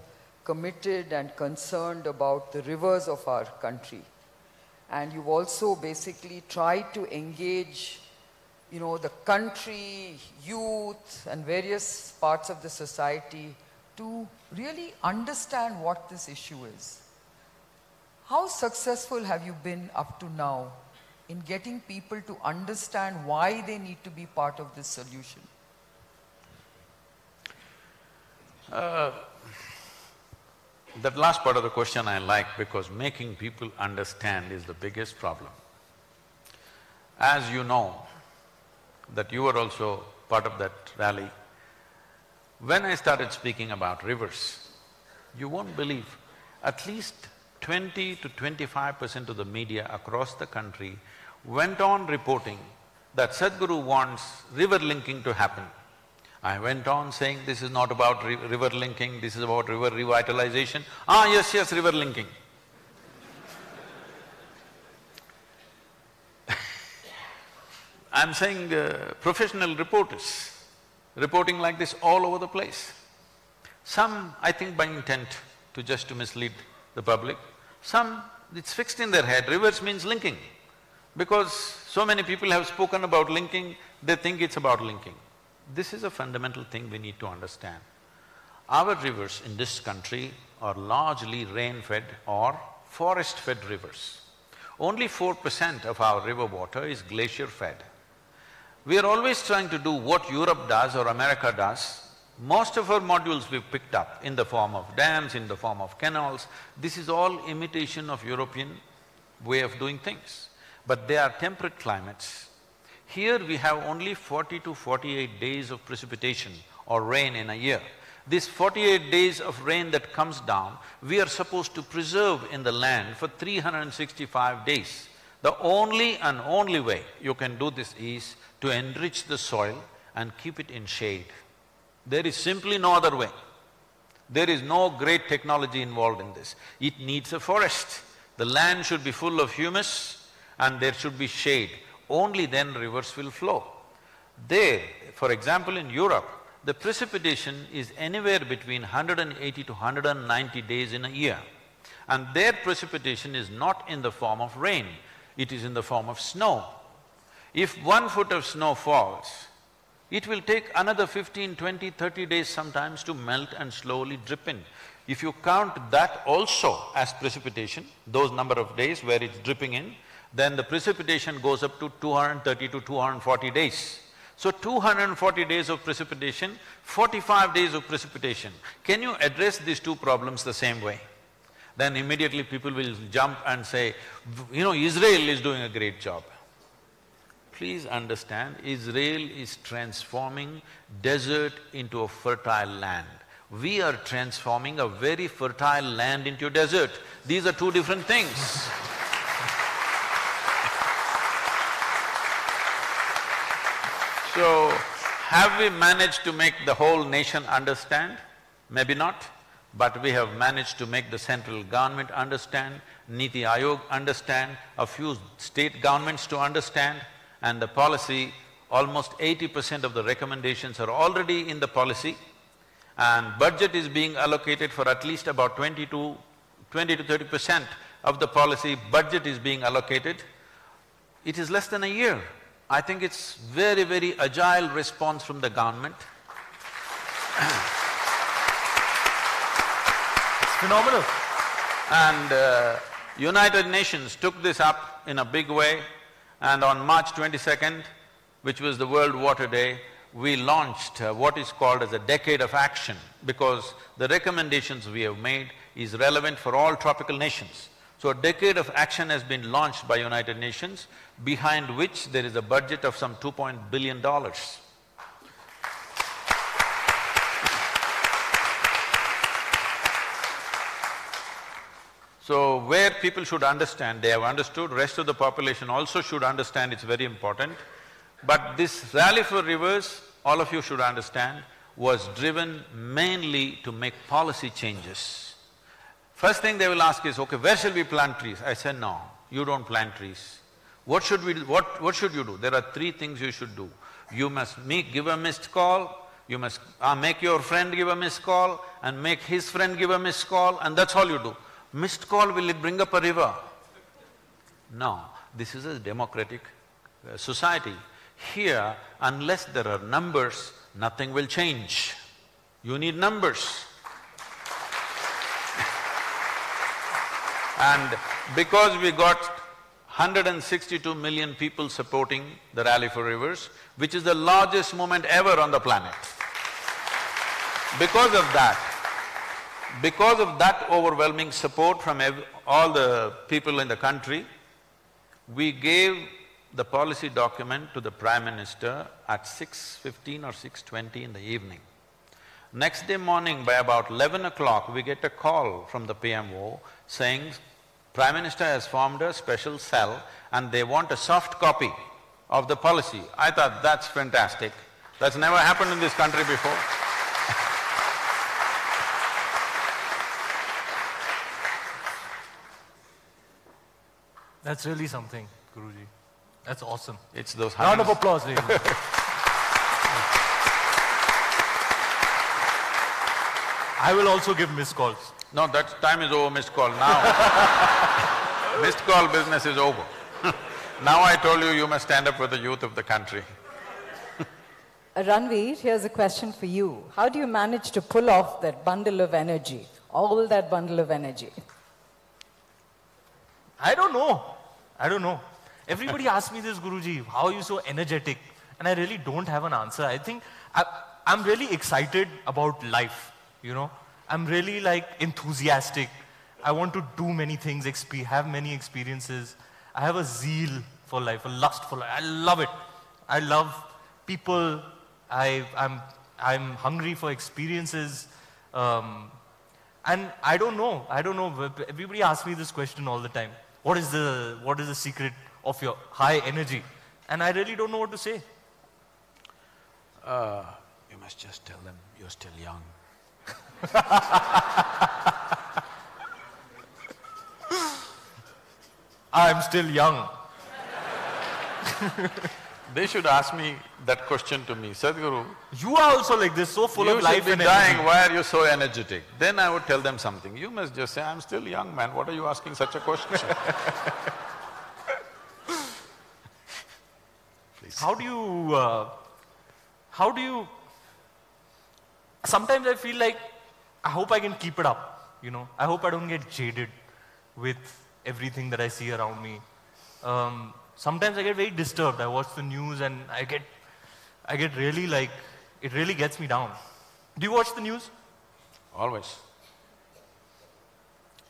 committed and concerned about the rivers of our country. And you've also basically tried to engage, the country, youth and various parts of the society to really understand what this issue is. How successful have you been up to now in getting people to understand why they need to be part of this solution? That last part of the question I like, because making people understand is the biggest problem. As you know, that you were also part of that rally, when I started speaking about rivers, you won't believe, at least 20 to 25% of the media across the country went on reporting that Sadhguru wants river linking to happen. I went on saying, this is not about river linking, this is about river revitalization. Yes, river linking. I'm saying professional reporters reporting like this all over the place. Some, I think by intent to mislead the public. Some, it's fixed in their head, rivers means linking. Because so many people have spoken about linking, they think it's about linking. This is a fundamental thing we need to understand. Our rivers in this country are largely rain-fed or forest-fed rivers. Only 4% of our river water is glacier-fed. We are always trying to do what Europe does or America does. Most of our modules we've picked up in the form of dams, in the form of canals. This is all imitation of European way of doing things. But they are temperate climates. Here we have only 40 to 48 days of precipitation or rain in a year. These 48 days of rain that comes down, we are supposed to preserve in the land for 365 days. The only and only way you can do this is to enrich the soil and keep it in shade. There is simply no other way. There is no great technology involved in this. It needs a forest. The land should be full of humus and there should be shade. Only then rivers will flow. There, for example in Europe, the precipitation is anywhere between 180 to 190 days in a year. And their precipitation is not in the form of rain, it is in the form of snow. If 1 foot of snow falls, it will take another 15, 20, 30 days sometimes to melt and slowly drip in. If you count that also as precipitation, those number of days where it's dripping in, then the precipitation goes up to 230 to 240 days. So 240 days of precipitation, 45 days of precipitation. Can you address these two problems the same way? Then immediately people will jump and say, Israel is doing a great job. Please understand, Israel is transforming desert into a fertile land. We are transforming a very fertile land into a desert. These are two different things. So, have we managed to make the whole nation understand? Maybe not, but we have managed to make the central government understand, Niti Aayog understand, a few state governments to understand, and the policy, almost 80% of the recommendations are already in the policy, and budget is being allocated for at least about 20 to 30% of the policy budget is being allocated. It is less than a year. I think it's very, very agile response from the government. It's phenomenal. And United Nations took this up in a big way, and on March 22nd, which was the World Water Day, we launched what is called as a decade of action, because the recommendations we have made is relevant for all tropical nations. So a decade of action has been launched by United Nations, behind which there is a budget of some $2 billion. So where people should understand, they have understood, rest of the population also should understand, it's very important. But this rally for rivers, all of you should understand, was driven mainly to make policy changes. First thing they will ask is, okay, where shall we plant trees? I said, no, you don't plant trees. What should we do? What should you do? There are 3 things you should do. You must give a missed call, you must make your friend give a missed call, and make his friend give a missed call, and that's all you do. Missed call, will it bring up a river? No, this is a democratic society. Here, unless there are numbers, nothing will change. You need numbers. And because we got 162 million people supporting the Rally for Rivers, which is the largest movement ever on the planet. Because of that overwhelming support from all the people in the country, we gave the policy document to the Prime Minister at 6:15 or 6:20 in the evening. Next day morning by about 11 o'clock, we get a call from the PMO saying, Prime Minister has formed a special cell and they want a soft copy of the policy. I thought, that's fantastic. That's never happened in this country before. That's really something, Guruji. That's awesome. It's those Round hands. of applause, ladies. I will also give missed calls. No, that time is over, missed call. Now, missed call business is over. Now I told you, you must stand up for the youth of the country. Ranveer, here's a question for you. How do you manage to pull off that bundle of energy, all that bundle of energy? I don't know. I don't know. Everybody asks me this, Guruji, how are you so energetic? And I really don't have an answer. I think I'm really excited about life, you know. I'm really like enthusiastic. I want to do many things, have many experiences. I have a zeal for life, a lust for life. I love it. I love people. I'm hungry for experiences. And I don't know. Everybody asks me this question all the time. What is the secret of your high energy? And I really don't know what to say. You must just tell them you're still young. I'm still young. They should ask me that question to me, Sadhguru. You are also like this, so full of life You should and be dying, energy. why are you so energetic? Then I would tell them something. You must just say, I'm still young, man, what are you asking such a question? Please. How do you, sometimes I feel like, I hope I can keep it up, you know. I hope I don't get jaded with everything that I see around me. Sometimes I get very disturbed. I watch the news and I get really like, it really gets me down. Do you watch the news? Always.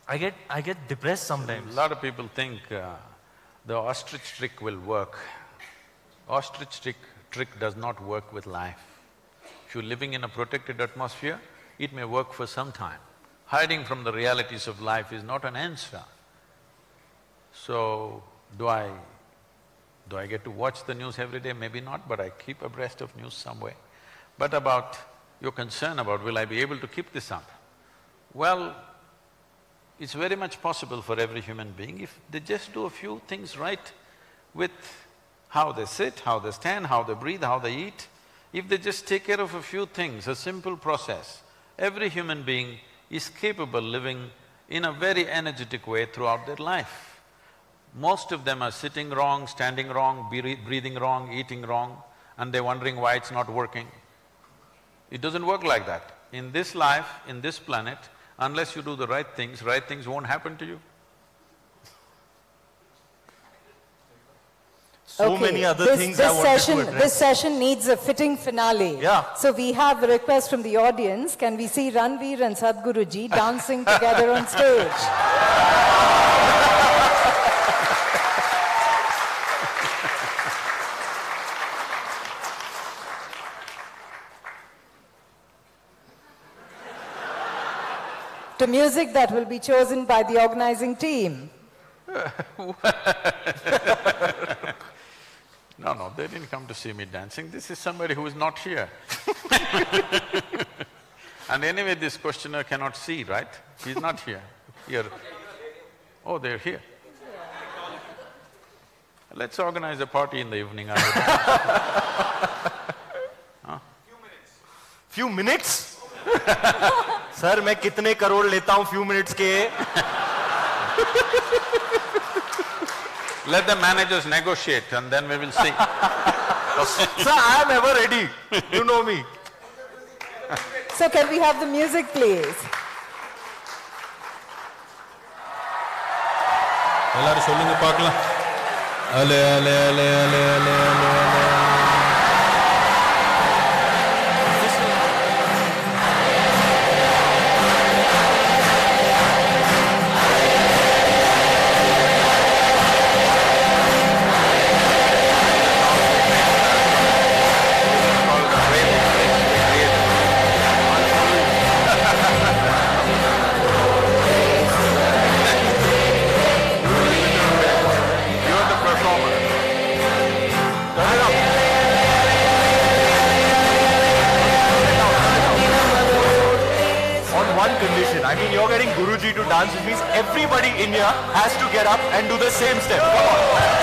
I get depressed sometimes. A lot of people think the ostrich trick will work. Ostrich trick does not work with life. If you're living in a protected atmosphere, it may work for some time. Hiding from the realities of life is not an answer. So, do I get to watch the news every day? Maybe not, but I keep abreast of news some way. But about your concern about will I be able to keep this up? Well, it's very much possible for every human being if they just do a few things right with how they sit, how they stand, how they breathe, how they eat. If they just take care of a few things, a simple process, every human being is capable living in a very energetic way throughout their life. Most of them are sitting wrong, standing wrong, breathing wrong, eating wrong, and they're wondering why it's not working. It doesn't work like that. In this life, in this planet, unless you do the right things won't happen to you. So many other things I wanted to address. This session needs a fitting finale. Yeah. So we have a request from the audience. Can we see Ranveer and Sadhguruji dancing together on stage? To music that will be chosen by the organizing team. No, they didn't come to see me dancing. This is somebody who is not here. And anyway, this questioner cannot see, right? He's not here. Here. Oh, they're here. Let's organize a party in the evening. Huh? Few minutes? Sir, मैं कितने करोड़ लेता हूँ few minutes के? Let the managers negotiate and then we will see. Sir, I am ever ready. You know me. So can we have the music, please? எல்லாரும் சொல்லுங்க பார்க்கலாம். அலே அலே அலே அலே அலே அலே அலே. You're the performer. On one condition. I mean, you're getting Guruji to dance, which means everybody in here has to get up and do the same step. Come on.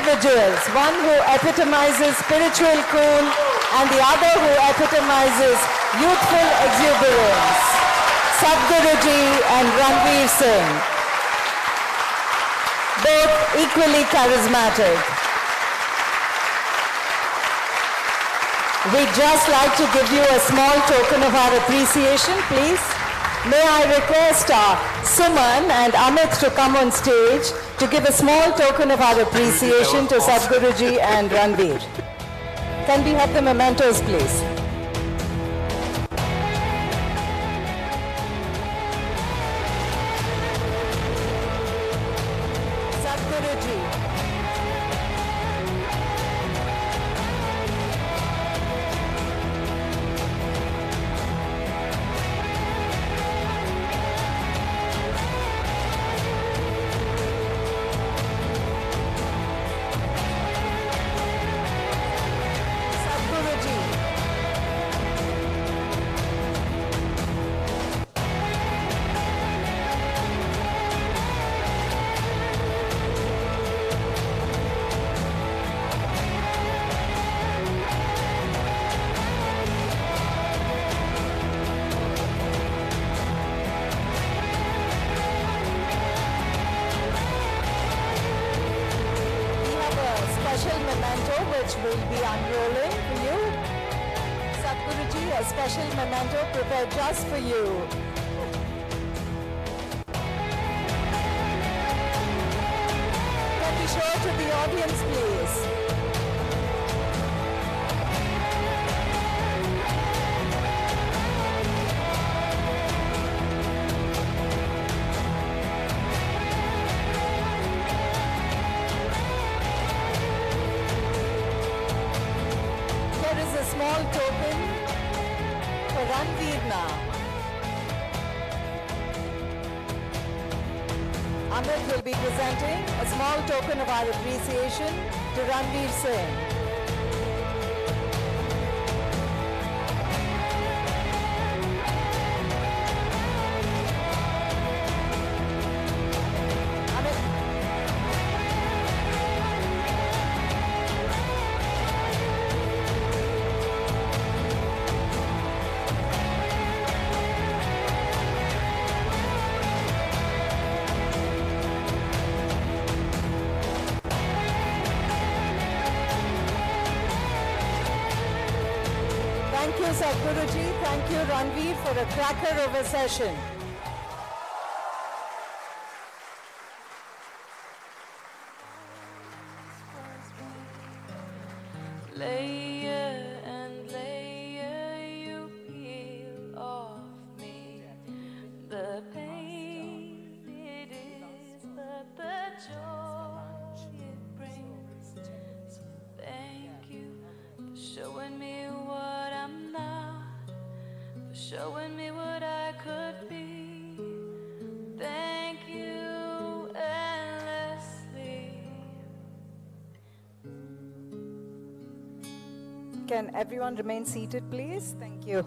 individuals, one who epitomizes spiritual cool and the other who epitomizes youthful exuberance. Sadhguruji and Ranveer Singh, both equally charismatic. We'd just like to give you a small token of our appreciation, please. May I request Suman and Amit to come on stage to give a small token of our appreciation to Sadhguruji and Ranveer. Can we have the mementos, please? Sadhguruji. Which will be unrolling for you. Sadhguruji, a special memento prepared just for you. Can we show it to the audience, please? Small token for Ranveer now. Amit will be presenting a small token of our appreciation to Ranveer Singh. Thank you, Sadhguruji. Thank you, Ranveer, for a cracker of a session. Layer and layer you peel off me. The pain it is, but the joy it brings. So thank you for showing me what I'm not, for showing me what I could be. Thank you endlessly. Can everyone remain seated, please? Thank you.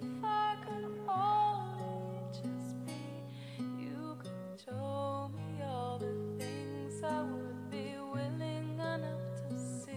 If I could only just be, you could show me all the things I would be willing enough to see.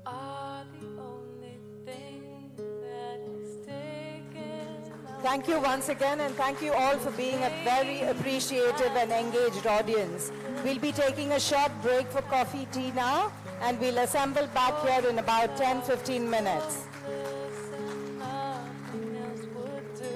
Are the only thing that is taken away. Thank you once again, and thank you all for being a very appreciative and engaged audience. We'll be taking a short break for coffee, tea now, and we'll assemble back here in about 10-15 minutes. Listen, nothing else would do.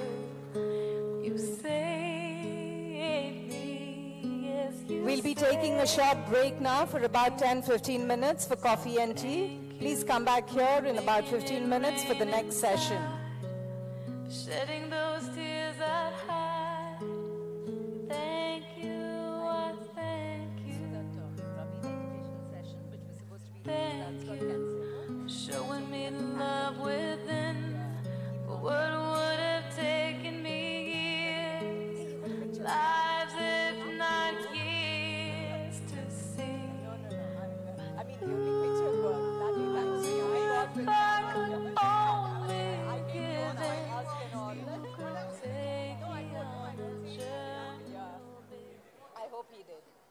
You saved me, yes, you We'll be taking a short break now for about 10-15 minutes for coffee and tea. Please come back here in about 15 minutes for the next session. shedding those tears I'd hide. Thank you, I thank you. Thank you, showing me love. hope he did.